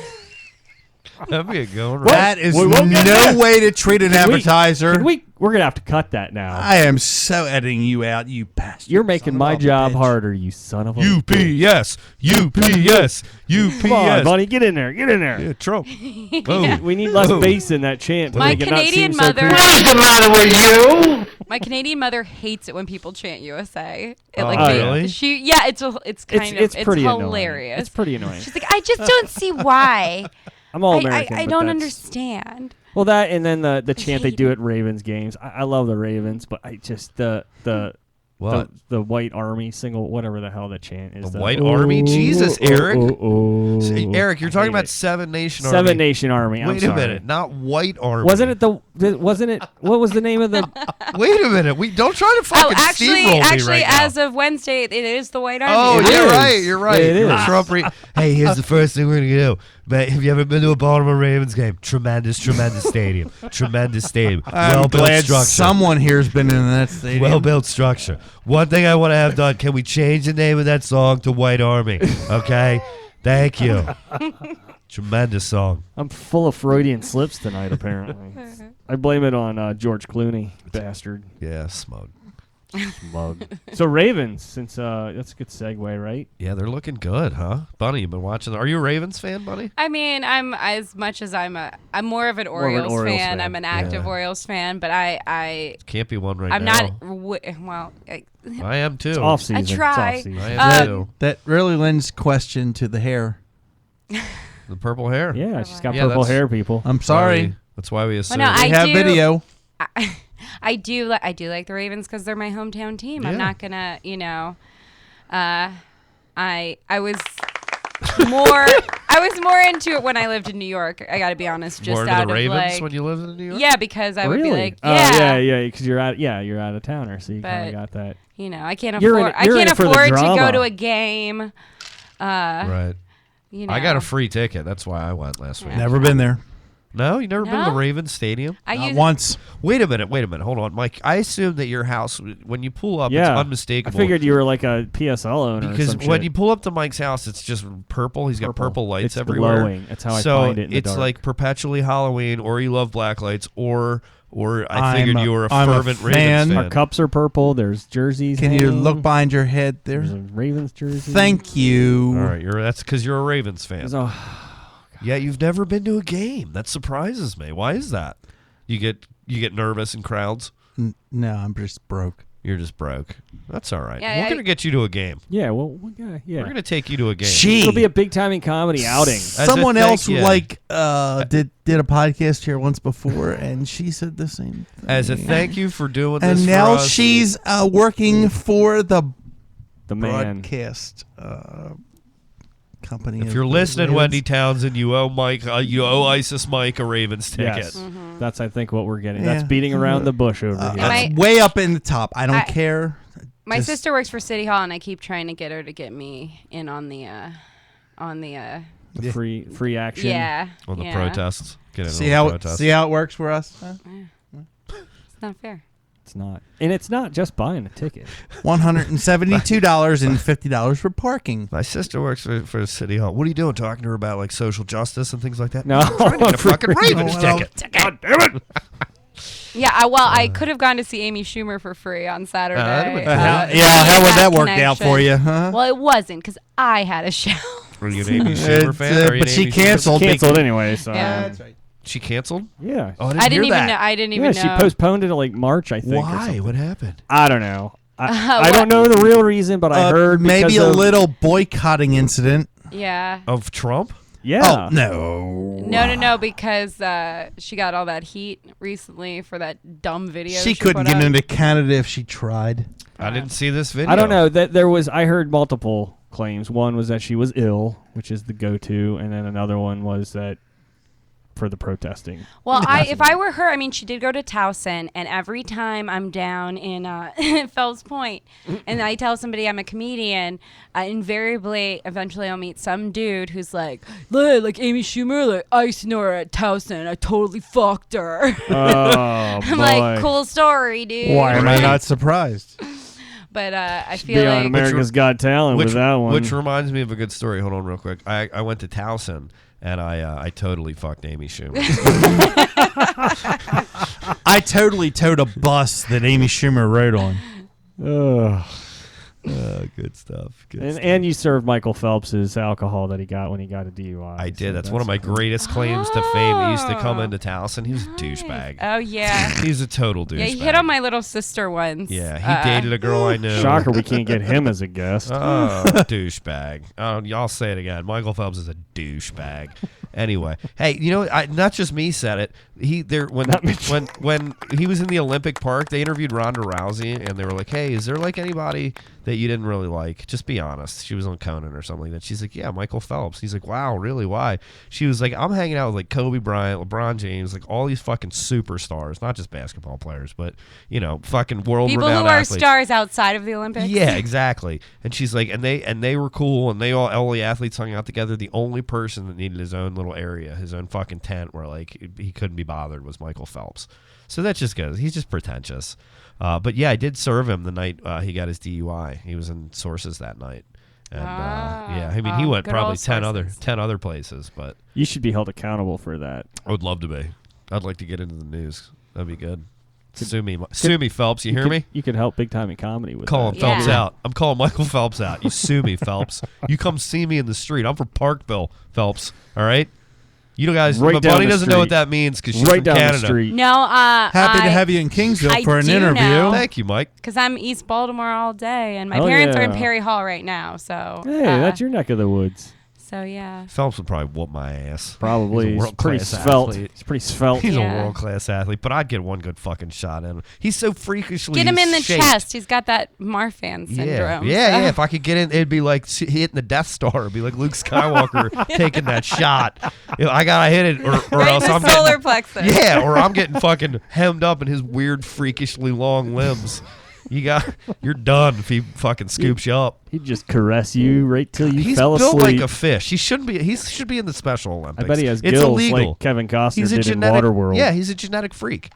That'd be a good one. Right? That is We won't get no that. way to treat an advertiser. We're gonna have to cut that now. I am so editing you out, you bastard. You're making son my of a job bitch. harder, you son of a. UPS. UPS. UPS. Come on, buddy, get in there, get in there. Yeah, Trump. We need less bass in that chant. to My make it not Canadian seem so mother. creepy. What's the matter with you? My Canadian mother hates it when people chant USA. It, Oh, they- really? It's kind of It's pretty hilarious. Annoying. It's pretty annoying. She's like, I just don't see why. I'm all American. I but don't that's- understand. Well, that and then the chant they hate do it. at Ravens games. I love the Ravens, but I just the What? the White Army single, whatever the hell the chant is. The White Army? Jesus, Eric. Oh, Eric, you're talking I hate about it. Seven Nation Army. Seven Nation Army. I'm Wait sorry. a minute, not White Army. Wasn't it Wasn't it? What was the name of the? Wait a minute. We don't try to Oh, fucking steamroll me actually, right now. as of Wednesday, it is the White Army. Oh, It you're is. right. You're right. It You're is. Trump hey, here's the first thing we're gonna do. But have you ever been to a Baltimore Ravens game? Tremendous stadium. Tremendous stadium. I'm Well built glad structure. someone here's been in that stadium. Well built structure. One thing I want to have done. Can we change the name of that song to White Army? Okay. Thank you. Tremendous song. I'm full of Freudian slips tonight. Apparently, I blame it on George Clooney, bastard. Yeah, smug. Smug. So Ravens, since that's a good segue, right? Yeah, they're looking good, huh? Bunny, you've been watching. Are you a Ravens fan, Bunny? I mean, I'm more of an Orioles, Orioles fan. fan. I'm an active Yeah. Orioles fan, but I Can't be one right I'm now. not. I am too. It's off season. It's try. off season. I am too. That really lends question to the hair. The purple hair. Yeah, she's got Yeah, purple that's- hair, people. I'm sorry. That's why we assume. no, We have do- video. I do like the Ravens because they're my hometown team. I'm Yeah. not gonna, I was more I was more into it when I lived in New York. I got to be honest. Just More into out the of Ravens like, when you lived in New York? yeah, because I would be Really? like, Oh, yeah, yeah, because you're out of towner, so you kind of But- got that. you know, I can't You're in afford. it- I you're in can't it for the afford to go drama. to a game. Right. You know, I got a free ticket. That's why I went last week. Never been there. No, you never been to the No? Ravens Stadium? I Not use once. Wait a minute. Hold on, Mike. I assume that your house, when you pull up, Yeah, it's unmistakable. I figured you were like a PSL owner. because or some when shit. you pull up to Mike's house, it's just purple. He's got purple lights It's everywhere. glowing. That's how I so find it in the it's dark. like perpetually Halloween, or you love black lights, or I I'm figured a- you were a I'm a fervent fan. Ravens fan. Our cups are purple. There's jerseys. Can you hanging. look behind your head there? There's a Ravens jersey. Thank you. All right, that's because you're a Ravens fan. There's a- Yeah, you've never been to a game. That surprises me. Why is that? You get nervous in crowds. No, I'm just broke. You're just broke. That's all right. Yeah, We're gonna get you to a game. Yeah, well, yeah. We're gonna take you to a game. It'll be a big timing comedy outing. Someone a else thank you. did a podcast here once before, and she said the same thing. As a thank you for doing this. And for now us. she's working for the The man. broadcast company. If of you're the listening, Ravens. Wendy Townsend, you owe ISIS Mike a Ravens ticket. Yes. That's I think what we're getting. Yeah. That's beating around the bush over here. That's I- way up in the top. I don't I- care. My Just- sister works for City Hall, and I keep trying to get her to get me in on the The free action. yeah. On the yeah. protests. Get in See on how the protests. see how it works for us. Huh? It's not fair. It's not, and it's not just buying a ticket. $172.50 for parking. My sister works for City Hall. What are you doing? Talking to her about like social justice and things like that? No, I'm trying to get a fucking Ravens Well, ticket. God damn it! Yeah, I could have gone to see Amy Schumer for free on Saturday. that'd have been Yeah, how would that work connection. out for you, huh? Well, it wasn't because I had a show. Are you an Amy Schumer It's, fan? Are you but an she Amy Schumer canceled. fan? Canceled anyway. So Yeah. She canceled? yeah. Oh, I didn't hear even that. know. I didn't Yeah, even she know. postponed it to like March, I think. or Why? something. What happened? I don't know. I What? don't know the real reason, but I heard maybe because a of- little boycotting incident. Yeah. Of Trump? Yeah. Oh no. No, because she got all that heat recently for that dumb video. She couldn't put get up. into Canada if she tried. I didn't see this video. I don't know. That there was. I heard multiple claims. One was that she was ill, which is the go-to, and then another one was that for the protesting. Well, if I were her, I mean, she did go to Towson, and every time I'm down in Fells Point, and I tell somebody I'm a comedian, invariably, eventually I'll meet some dude who's like Amy Schumer, like I know her at Towson, I totally fucked her. Oh I'm like, cool story, dude. Why am I Right. not surprised? But I Be feel on like America's Got Talent with that one. Which reminds me of a good story. Hold on real quick. I went to Towson, and I totally fucked Amy Schumer. I totally towed a bus that Amy Schumer rode on. Ugh. Good stuff. Good And you served Michael Phelps's alcohol that he got when he got a DUI. I so did. That's one of my cool. greatest claims to fame. He used to come into Towson. He was a douchebag. oh yeah. He's a total douchebag. Yeah, he hit on my little sister once. Yeah, he dated a girl I knew. Shocker, we can't get him as a guest. Oh, douchebag. Oh, y'all say it again. Michael Phelps is a douchebag. Anyway, hey, you know, not just me said it. When he was in the Olympic Park, they interviewed Ronda Rousey, and they were like, "Hey, is there like anybody that you didn't really like? Just be honest." She was on Conan or something like that. She's like, "Yeah, Michael Phelps." He's like, "Wow, really? Why?" She was like, "I'm hanging out with like Kobe Bryant, LeBron James, like all these fucking superstars, not just basketball players, but you know, fucking world People who renowned are athletes." stars outside of the Olympics. Yeah, exactly. And she's like, and they were cool, and all the athletes hung out together. The only person that needed his own little area, his own fucking tent, where like he couldn't be bothered, was Michael Phelps. So that just goes. He's just pretentious. But yeah, I did serve him the night he got his DUI. He was in Sources that night, and yeah, I mean he went good probably old 10 Sources. other places, but You should be held accountable for that. I would love to be. I'd like to get into the news. That'd be good. Sue me, Phelps. You hear me? You could help big time in comedy with Calling that. Phelps Yeah. out. I'm calling Michael Phelps out. You sue me, Phelps. You come see me in the street. I'm from Parkville, Phelps. All right? You guys, Right my down buddy the doesn't know what street. that means because she's Right from down Canada. the street. No, Happy to have you in Kingsville I for an do interview. know. Thank you, Mike. Because I'm East Baltimore all day, and my Oh, parents are in yeah. Perry Hall right now. So Hey, that's your neck of the woods. So yeah. Phelps would probably whoop my ass. Probably. He's a He's pretty world-class svelte. athlete. He's pretty svelte. He's Yeah. a world-class athlete, but I'd get one good fucking shot in him. He's so freakishly Get him in the shaped. chest. He's got that Marfan syndrome. Yeah. If I could get in, it'd be like hitting the Death Star. It'd be like Luke Skywalker taking that shot. I gotta hit it, or Right else in the I'm solar getting, plexus. Yeah, or I'm getting fucking hemmed up in his weird, freakishly long limbs. You're done if he fucking scoops you up. He'd just caress you right till you He's fell built asleep. like a fish. He should be in the Special Olympics. I bet he has it's gills illegal. like Kevin Costner He's a did genetic, in Waterworld. Yeah, he's a genetic freak.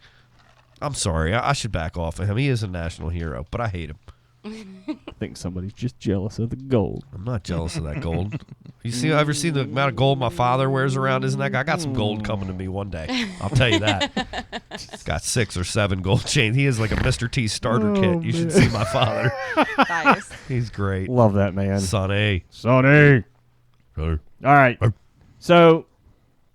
I'm sorry. I should back off of him. He is a national hero, but I hate him. I think somebody's just jealous of the gold. I'm not jealous of that gold. Ever seen the amount of gold my father wears around his neck? I got some gold coming to me one day. I'll tell you that. Got 6 or 7 gold chains. He is like a Mr. T starter kit. You should see my father. Nice. He's great. Love that man. Sonny. Sonny. Hey. All right. Hey. So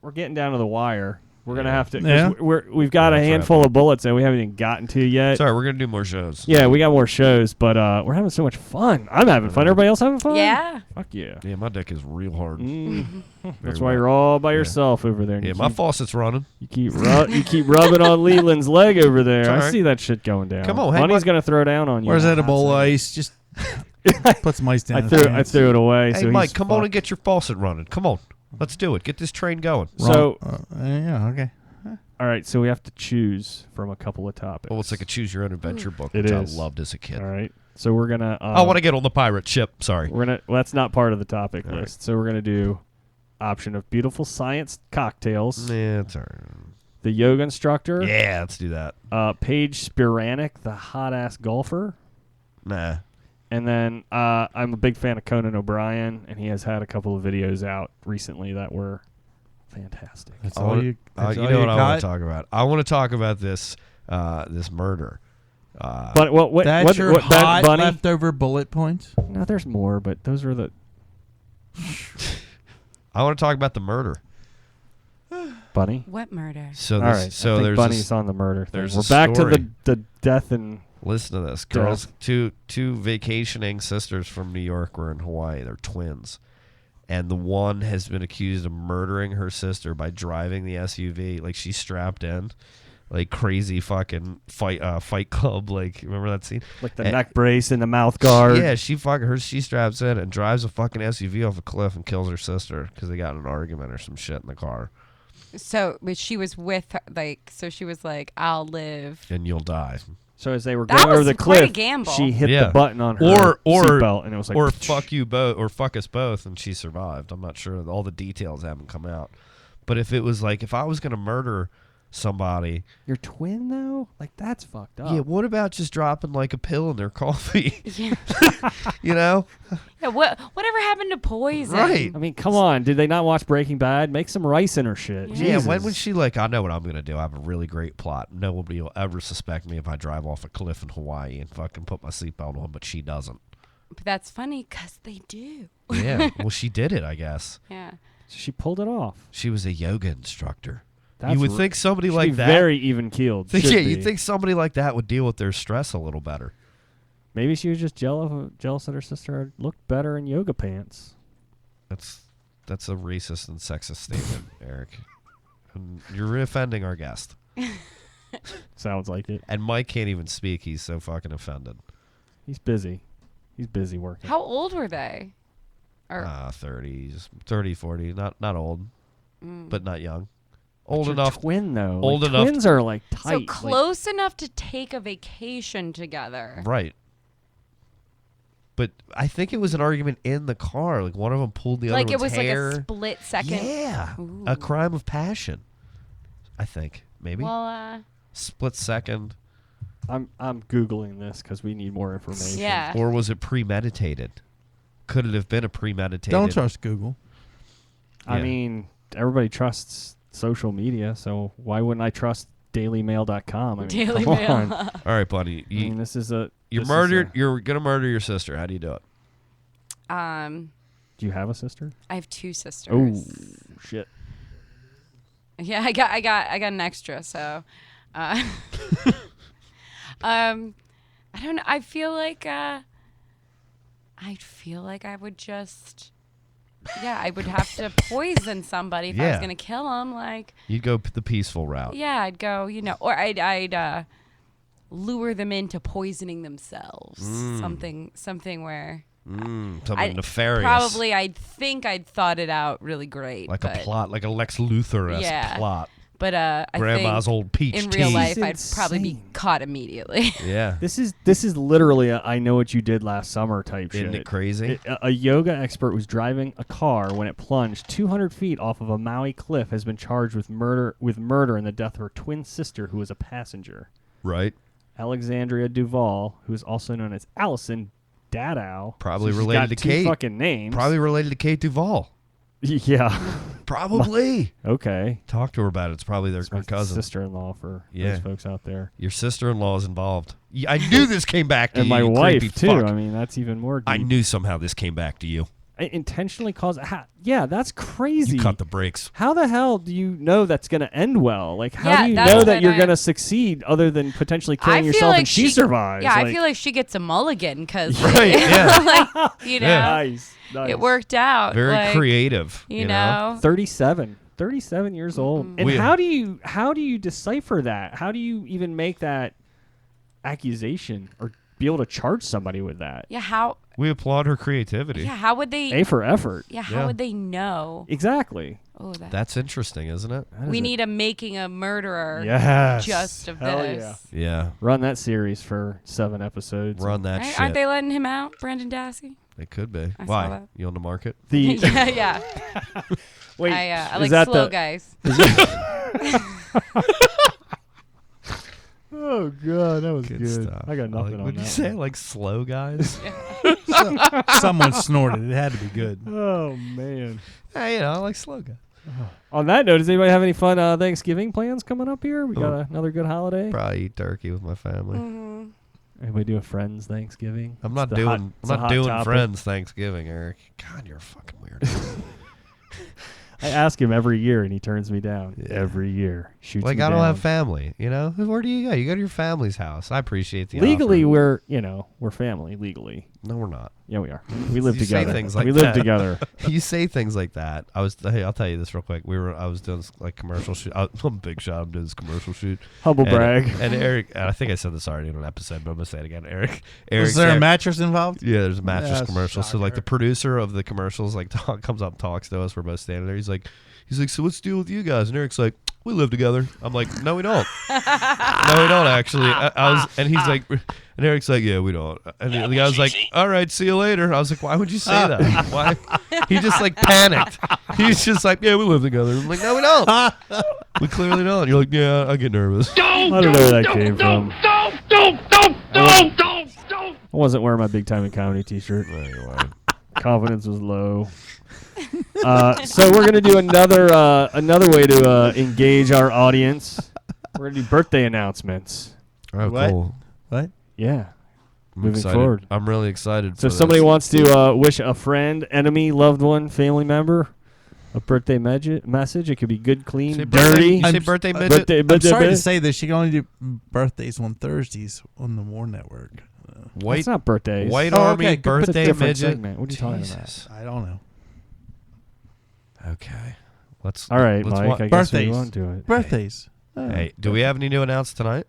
we're getting down to the wire. We're gonna have to. 'cause Yeah. We've got a That's handful right. of bullets that we haven't even gotten to yet. Sorry, we're going to do more shows. Yeah, we got more shows, but we're having so much fun. I'm having fun. Everybody else having fun? Yeah. Fuck yeah. Yeah, my dick is real hard. That's why you're all by yourself over there. And Yeah, you my keep- faucet's running. You keep rubbing on Leland's leg over there. It's all I right. see that shit going down. Come on, hey, Honey's bud. gonna throw down on you. Where's that a Hot bowl of second. ice? Just put some ice down. I his threw pants. it away. Hey, so Mike, he's come on and fucked. get your faucet running. Come on. Let's do it. Get this train going. So Yeah, okay. all right, so we have to choose from a couple of topics. Well, it's like a choose your own adventure book, It which is. I loved as a kid. All right, so we're gonna. I want to get on the pirate ship. Sorry. Well, that's not part of the topic All right. list. So we're gonna do option of beautiful science cocktails, Yeah, it's all right. the yoga instructor, Yeah, let's do that. Paige Spiranek, the hot ass golfer, Nah. and then I'm a big fan of Conan O'Brien, and he has had a couple of videos out recently that were fantastic. That's I all wanna- you. you That's all know what I want got? to talk about? I want to talk about this murder. But what? That's your what hot Bunny? leftover bullet points. No, there's more, but those are the. I want to talk about the murder. Bunny. What murder? So All this, right, so I think there's Bunny's this, on the murder thing. there's We're a back to story. the death and Listen to this. Girls, two vacationing sisters from New York were in Hawaii. They're twins. And the one has been accused of murdering her sister by driving the SUV. Like, she's strapped in. Like, crazy fucking fight club. Like, remember that scene? like the And- neck brace and the mouth guard. Yeah, she straps in and drives a fucking SUV off a cliff and kills her sister because they got in an argument or some shit in the car. So, but she was with her, so she was like, "I'll live." And you'll die. So as they were That going over was the quite a cliff, gamble. she hit Yeah. the button on her Or seatbelt, and it was like, or fuck you both, or fuck us both, and she survived. I'm not sure. All the details haven't come out. But if it was like, if I was going to murder somebody, your twin though, like that's fucked up. yeah, what about just dropping like a pill in their coffee? Yeah. You know? Yeah. Whatever happened to poison? Right. I mean, come on, did they not watch Breaking Bad? Make some rice in her shit. Yeah, when Jesus. was she like, I know what I'm going to do. I have a really great plot. Nobody will ever suspect me if I drive off a cliff in Hawaii and fucking put my seatbelt on, but she doesn't. But that's funny because they do. Yeah, well, she did it, I guess. Yeah. So she pulled it off. She was a yoga instructor. That's you would r- think somebody She'd like be that. very even keeled. Yeah, you'd think somebody like that would deal with their stress a little better. maybe she was just jealous that her sister looked better in yoga pants. That's a racist and sexist statement, Eric. And you're reoffending our guest. Sounds like it. And Mike can't even speak. He's so fucking offended. He's busy. He's busy working. How old were they? Or 30s, 30, 40. Not old, but not young. Old Your enough. twin though. Old Like, enough Twins are like tight. so like- close enough to take a vacation together. Right. But I think it was an argument in the car. Like one of them pulled the Like other it one's was hair. like a split second. Yeah. Ooh. A crime of passion. I think. Maybe. Well, Split second. I'm googling this because we need more information. yeah. Or was it premeditated? Could it have been a premeditated? Don't trust Google. I Yeah. mean, everybody trusts social media, so why wouldn't I trust DailyMail.com? I mean, Daily come Mail. on. All right, buddy. I mean, this is a. You're this is murdered. a- You're gonna murder your sister. How do you do it? Do you have a sister? I have two sisters. Oh shit! Yeah, I got an extra. So, I don't know. I feel like I would just Yeah, I would have to poison somebody if I was Yeah. gonna kill them. Like, You'd go the peaceful route. yeah, I'd go, or I'd lure them into poisoning themselves. Something where Something nefarious. probably I'd thought it out really great. Like but, a plot, like a Lex Luthor-esque Yeah. plot. But I Grandma's think old peach in tea. real life, This is I'd probably be insane. caught immediately. Yeah. This is literally a I know what you did last summer type Isn't shit. it crazy? A yoga expert was driving a car when it plunged 200 feet off of a Maui cliff. Has been charged with murder in the death of her twin sister, who was a passenger. Right. Alexandria Duvall, who is also known as Allison Dadow. Probably she's related got to two Kate. fucking names. Probably related to Kate Duvall. Yeah. Probably. Okay. Talk to her about it. It's probably her My cousin. sister-in-law for Yeah. those folks out there. Your sister-in-law is involved. Yeah, I knew this came back to And you. my you wife, creepy too. fuck. I mean, that's even more deep. I knew somehow this came back to you. I intentionally caused... yeah, that's crazy. You cut the brakes. How the hell do you know that's going to end well? Like, how Yeah, do you that's know what that you're I- going to succeed other than potentially I killing feel yourself like and she survives? Yeah, I Like, feel like she gets a mulligan because, Right, yeah. like, you know, Nice. it worked out. Very like, creative. You know, 37 years old. And We- how do you decipher that? How do you even make that accusation or be able to charge somebody with that? yeah. How? We applaud her creativity. Yeah. How would they? A for effort. Yeah. How Yeah. would they know? Exactly. Oh, That's interesting, isn't it? That we is need a making a murderer. Yes. Just of Hell this. yeah. Yeah. Run that series for 7 episodes. Run that Right? shit. Aren't they letting him out, Brandon Dassey? It could be. I saw Why? that. You on the market? The yeah, yeah. wait, I is like that slow the, guys. Oh god, that was good. stuff. I got nothing like, on would that. you say one. like slow guys? Someone snorted. It had to be good. Oh man. Hey, I like slow guys. On that note, does anybody have any fun Thanksgiving plans coming up here? We got another good holiday. Probably eat turkey with my family. Mm-hmm. Anybody do a Friends Thanksgiving? I'm It's not the doing. hot- I'm it's a not hot doing topic. Friends Thanksgiving, Eric. God, you're fucking weird. I ask him every year, and he turns me down. Yeah. Every year, shoots Like me I don't down. have family. You know, where do you go? You go to your family's house. I appreciate the Legally, offer. we're family. Legally, No, we're not. yeah, we are. We live You say together. things like we live that. together. You say things like that. Hey, I'll tell you this real quick. I was doing this like commercial shoot. I'm a big shot. I'm doing this commercial shoot. Humble And- brag. And Eric, and I think I said this already in an episode, but I'm gonna say it again. Eric Was there a said- mattress involved? Yeah, there's a mattress Yes, commercial. So like the shocker. producer of the commercials like comes up and talks to us. We're both standing there. He's like, so what's the deal with you guys? And Eric's like, we live together. I'm like, no, we don't. No, we don't actually. And he's like, and Eric's like, yeah, we don't. And the guy was like, all right, see you later. I was like, why would you say that? Why? He just like panicked. He's just like, yeah, we live together. I'm like, no, we don't. We clearly don't. You're like, yeah, I get nervous. I don't know where that came from. I wasn't wearing my big time in comedy T-shirt. Anyway. Confidence was low. So we're gonna do another way to engage our audience. We're gonna do birthday announcements. Oh, What? cool. What? Yeah. I'm Moving excited. forward. I'm really excited. So for if somebody this. wants to wish a friend, enemy, loved one, family member a birthday message, it could be good, clean, Say dirty. birthday, you say I'm- birthday midget. Birthday, I'm sorry to say this. You can only do birthdays on Thursdays on the War Network. White, It's not birthdays. White Oh, Army okay, good. It's a birthday different midget. segment. What are you talking about? Jesus. I don't know. Okay. Let's. All right, let's Mike. wa- I guess we Birthdays. won't do it. Birthdays. Hey, do we have any new announcements tonight?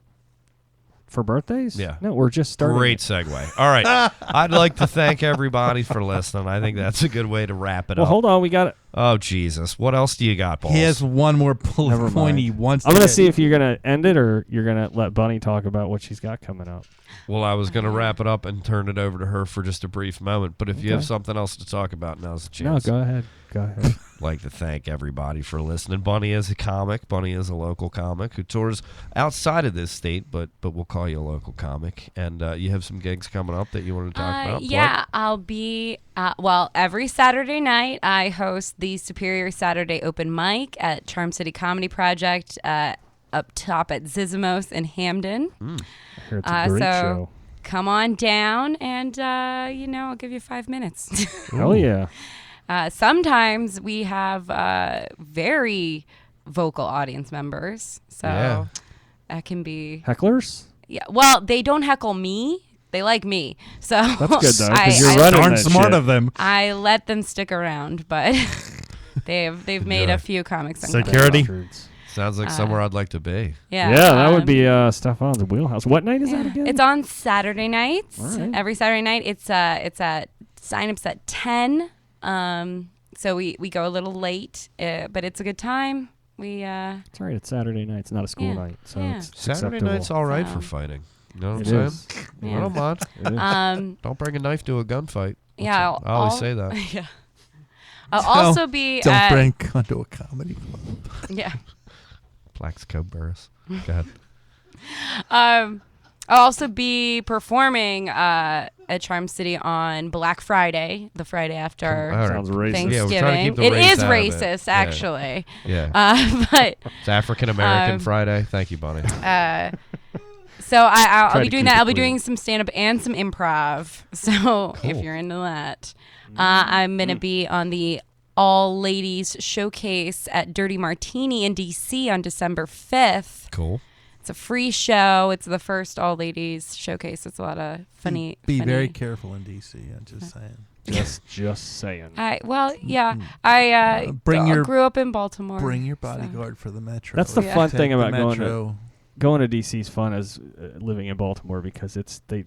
For birthdays? Yeah. No, we're just starting. Great it. segue. All right. I'd like to thank everybody for listening. I think that's a good way to wrap it Well, up. hold on. We got it. Oh, Jesus. What else do you got, Balls? He has one more Never bullet point mind. he wants I'm to going to get. see if you're going to end it or you're going to let Bunny talk about what she's got coming up. Well, I was going to wrap it up and turn it over to her for just a brief moment. But if you have Okay. something else to talk about, now's the No, chance. go ahead. Go ahead. I'd like to thank everybody for listening. Bunny is a comic. Bunny is a local comic who tours outside of this state, but we'll call you a local comic. And you have some gigs coming up that you want to talk about? Yeah, I'll be, every Saturday night, I host the Superior Saturday Open Mic at Charm City Comedy Project up top at Zizimos in Hamden. I hear it's a great show. Come on down and, I'll give you 5 minutes. Hell yeah. Sometimes we have very vocal audience members. So Yeah. that can be... Hecklers? Yeah, well, they don't heckle me. they like me. So That's good though, because I, you're I, running Darn that smart shit. of them. I let them stick around, but they've made a few comics uncomfortable. Security. Sounds like somewhere I'd like to be. Yeah, Yeah, that would be Stefan's wheelhouse. What night is that again? It's on Saturday nights. All right. Every Saturday night. It's at sign-ups at 10. So we go a little late, but it's a good time. It's all right. It's Saturday night. It's not a school Yeah, night, so yeah. it's Saturday acceptable. night's all right for So- fighting. You know what It I'm saying? is. I don't mind. It is. Don't bring a knife to a gunfight. Yeah, I always say that. Yeah. I'll also be Don't at, bring gun to a comedy club. yeah. Plaxico Burris. Go ahead. I'll also be performing at Charm City on Black Friday, the Friday after All right. Sounds racist. Thanksgiving. Yeah, we're trying to keep the It race is out of it. racist, Yeah. actually. Yeah. But It's African American Friday. Thank you, Bonnie. so I'll Try be to doing keep that. it I'll be clean. doing some stand up and some improv. So if Cool. you're into that, I'm gonna be on the All Ladies Showcase at Dirty Martini in DC on December 5th. Cool. It's a free show. It's the first All Ladies Showcase. It's a lot of funny. Be funny. very careful in DC. I'm just saying. Just saying. I Mm-hmm. grew up in Baltimore. Bring your so- bodyguard for the metro. That's the Yeah. fun Take thing the about metro. going to DC's fun as living in Baltimore because they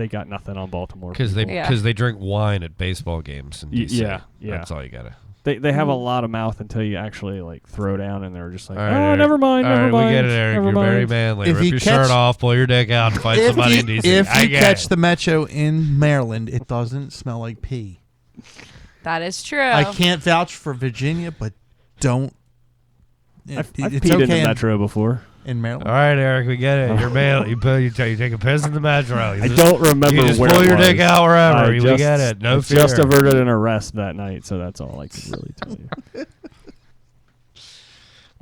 got nothing on Baltimore Because people. they drink wine at baseball games in DC. yeah. That's all you gotta. They have a lot of mouth until you actually like throw down and they're just like, All right, oh, Eric. never mind, All never right, mind. we get it, Eric. never You're mind. very manly. If Rip you your catch- shirt off, pull your dick out, and fight somebody in DC. If I you get catch it. the metro in Maryland, it doesn't smell like pee. That is true. I can't vouch for Virginia, but don't. I've it's peed in okay the metro before. in Maryland. All right, Eric, we get it. You're male. You take a piss in the metro. You I just- don't remember You just where pull it your was. dick out wherever. I we just- get it. No I fear. just averted an arrest that night, so that's all I can really tell you.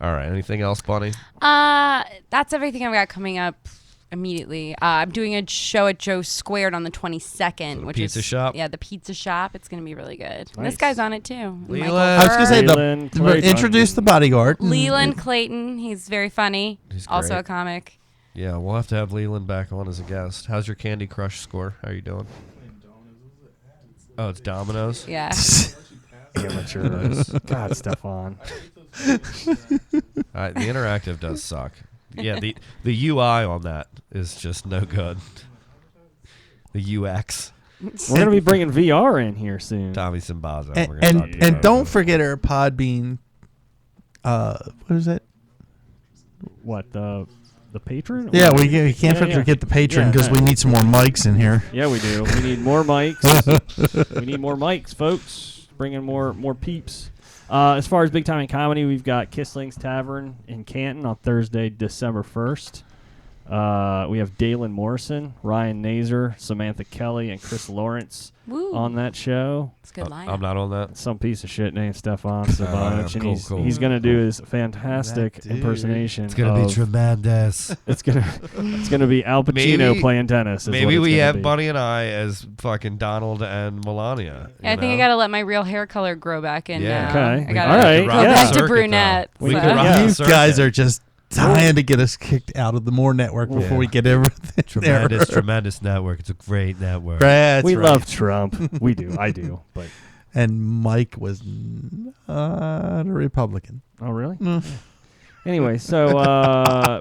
All right. Anything else, Bunny? That's everything I've got coming up immediately. I'm doing a show at Joe Squared on the 22nd, The which pizza is shop? Yeah, the pizza shop. It's gonna be really good. And Nice. this guy's on it too. Leland. I was gonna say Leland Clayton. introduce the bodyguard. Leland Clayton. He's very funny. He's Also great. a comic. Yeah, we'll have to have Leland back on as a guest. How's your Candy Crush score? How are you doing? Oh, it's Domino's? Yeah. Amateurs. God, Stefan. The interactive does suck. Yeah, the UI on that is just no good. The UX. We're gonna be bringing VR in here soon. Tommy Simbazo. We're And gonna talk and, to you and about don't that. forget our Podbean. What is it? What the patron? Yeah, Or- we can't Yeah, yeah. forget the patron Yeah, because yeah. we need some more mics in here. Yeah, we do. We need more mics. We need more mics, folks. Bring in more peeps. As far as big time in comedy, we've got Kissling's Tavern in Canton on Thursday, December 1st. We have Dalen Morrison, Ryan Nazer, Samantha Kelly, and Chris Lawrence Woo. on that show. It's a good line. I'm not on that. Some piece of shit named Stefan Sabanich, and cool, he's cool. he's gonna do his fantastic That dude. impersonation. It's gonna be of- tremendous. It's gonna be Al Pacino Maybe- playing tennis. is what Maybe it's we gonna have be. Bunny and I as fucking Donald and Melania. I think I gotta let my real hair color grow back in Yeah. now. Okay. I gotta All right. go Yeah. back to Circuit, brunette. though. We so. could rock Yeah. You the circuit. guys are just dying to get us kicked out of the Moore Network before we get everything Tremendous, there. tremendous network. It's a great network. That's We right. love Trump. We do. I do. But And Mike was not a Republican. oh, really? Anyway, so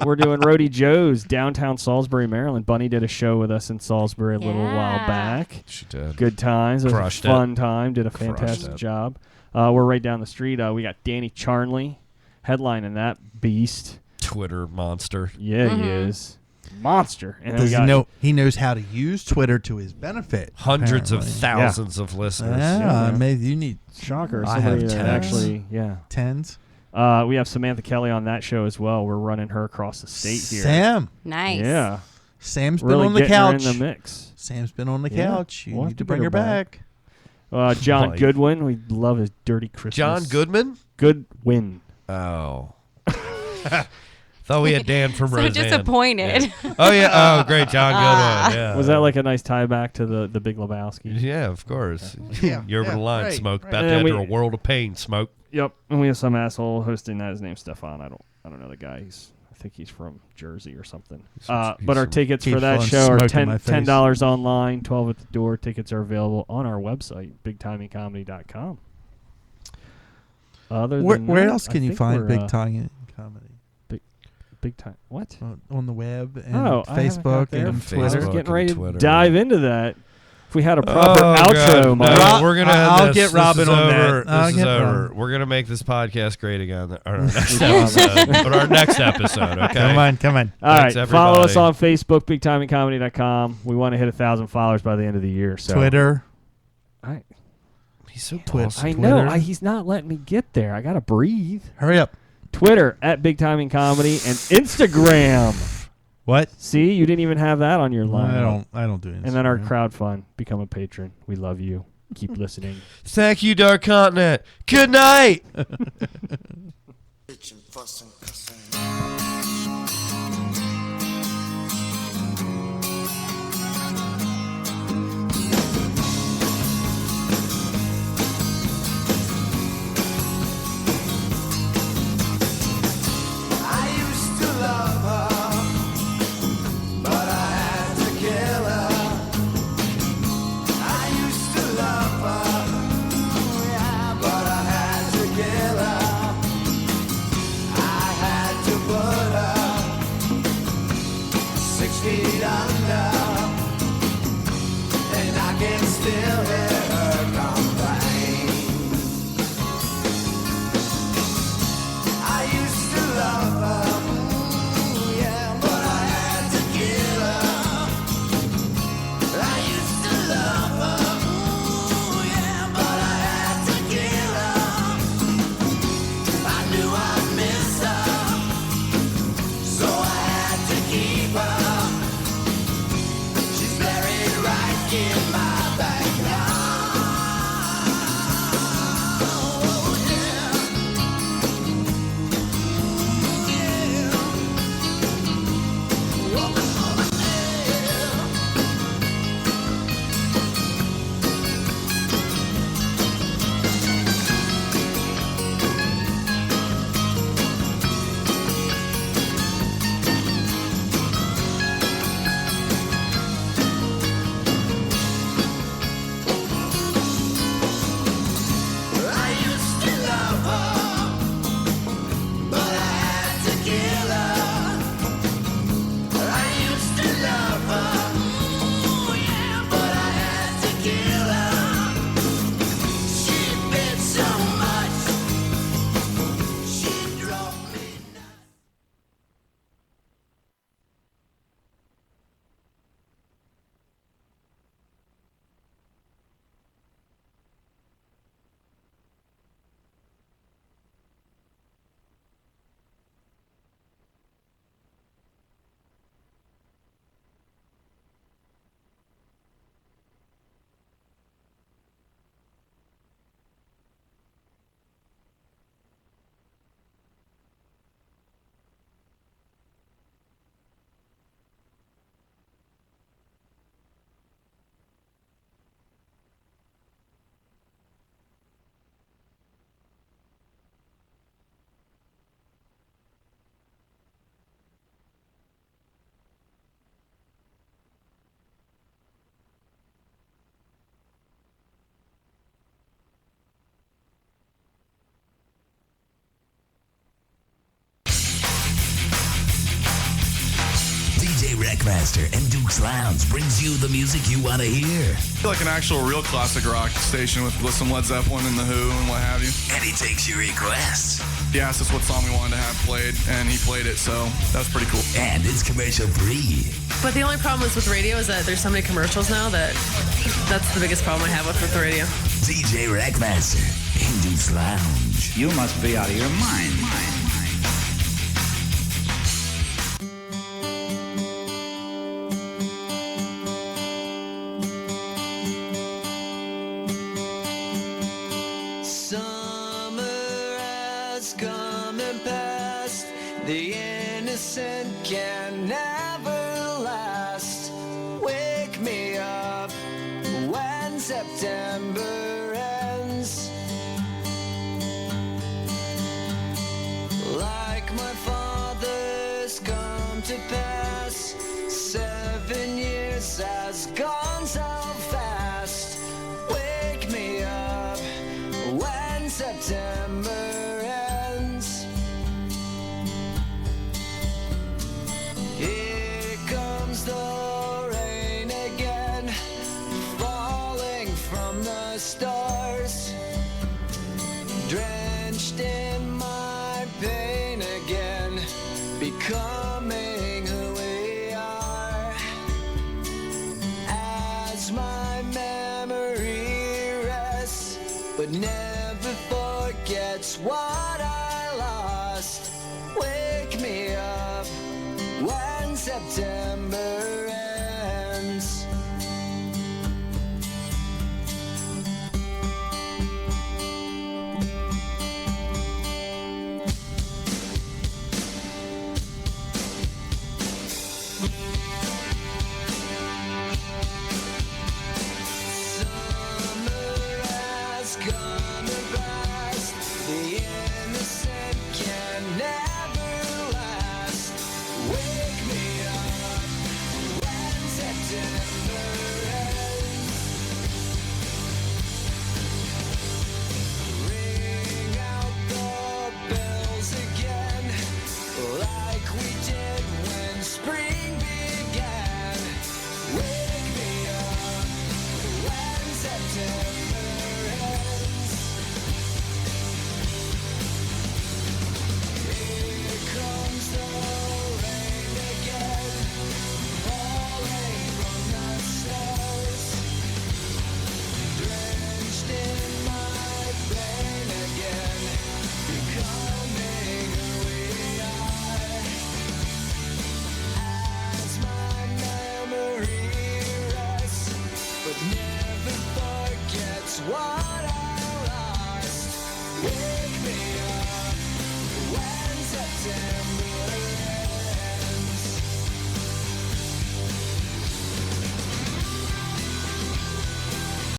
we're doing Roadie Joe's downtown Salisbury, Maryland. Bunny did a show with us in Salisbury a little while Yeah. back. She did. Good times. It was Crushed a it. fun time. Did a Crushed fantastic it. job. We're right down the street. We got Danny Charnley headlining that beast. Twitter monster. Yeah, he is. Monster. And then we Does he got know? He knows how to use Twitter to his benefit. Hundreds of apparently. thousands of listeners. Yeah, Yeah. maybe you need Shocker. I Somebody have that tens. actually, yeah. tens. We have Samantha Kelly on that show as well. We're running her across the state here. Sam. Nice. Yeah. Sam's been Really on the getting her couch. in the mix. Sam's been on the Yeah. couch. You We'll have need to to bring get her her back. John Mike. Goodwin. We love his dirty Christmas. John Goodman? Goodwin. Oh. Thought we had Dan from So Roseanne. disappointed. Yeah. Oh, yeah. Oh, great. John Goodwin. Yeah. Was that like a nice tie back to the Big Lebowski? Yeah, of course. Yeah, You're over yeah, the line, right, Smoke. right. About to And enter we- a world of pain, Smoke. Yep. And we have some asshole hosting that. His name's Stefan. I don't know the guy. He's think he's from Jersey or something. He's But our from- tickets for Keep that on show are smoking my face. $10 online, 12 at the door. Tickets are available on our website, bigtimingcomedy.com. Other Where, than where that, else I can you think find we're, Big Time Comedy? Big time. What? On the web and Oh, I haven't got Facebook there. and I was Twitter. Facebook getting ready to Twitter. dive into that. If we had a proper Oh, outro, God. Mike. No, we're gonna. I'll end get this. Robin This is on over. that. I'll This is get over. Robin. We're gonna make this podcast great again on our next episode. On our next episode. Okay. Come on. All right, Thanks, follow us everybody. on Facebook, bigtimingcomedy.com. We want to hit 1,000 followers by the end of the year. So Twitter. He's so Twitter. awesome. I know. Twitter. He's not letting me get there. I got to breathe. Hurry up. Twitter at Big Timing Comedy and Instagram. What? See, you didn't even have that on your line. I don't do Instagram. And then our crowdfund. Become a patron. We love you. Keep listening. Thank you, Dark Continent. Good night. Bitchin', fussin', cussin'. I used to love her, but I had to kill her. I used to love her, yeah, but I had to kill her. I had to put her 6 feet under, and I can still hear her complain. I used to love her, yeah, but I had to kill her. I used to love her, yeah, but I had to kill her. I knew I'd miss her, so I had to keep her. She's buried right in my backyard. Oh, yeah. I used to love her, but I had to kill her. I used to love her, yeah, but I had to kill her. She bit so much, she drove me nuts. DJ Wreckmaster and Duke's Lounge brings you the music you want to hear. Like an actual real classic rock station with some Led Zeppelin and The Who and what have you. And he takes your requests. He asked us what song we wanted to have played, and he played it, so that was pretty cool. And it's commercial free. But the only problem is with radio is that there's so many commercials now that's the biggest problem I have with the radio. DJ Wreckmaster in Duke's Lounge. You must be out of your mind. Summer has come and passed. The innocent can never last. Wake me up when September ends. Like my father's has gone so fast. Wake me up when September ends. Here comes the rain again, falling from the stars, drenched in my pain again, becoming who we are. As my memory rests, but never forgets what I lost. Wake me up when September ends. Come and past, the innocent can never last. Wake me up when September ends. Ring out the bells again, like we did when spring began. Wake me up when September ends. Here comes the rain again, falling from the stars, drenched in my pain again, becoming who we are. As my memory rests, but never forgets what I lost. Wake me up when September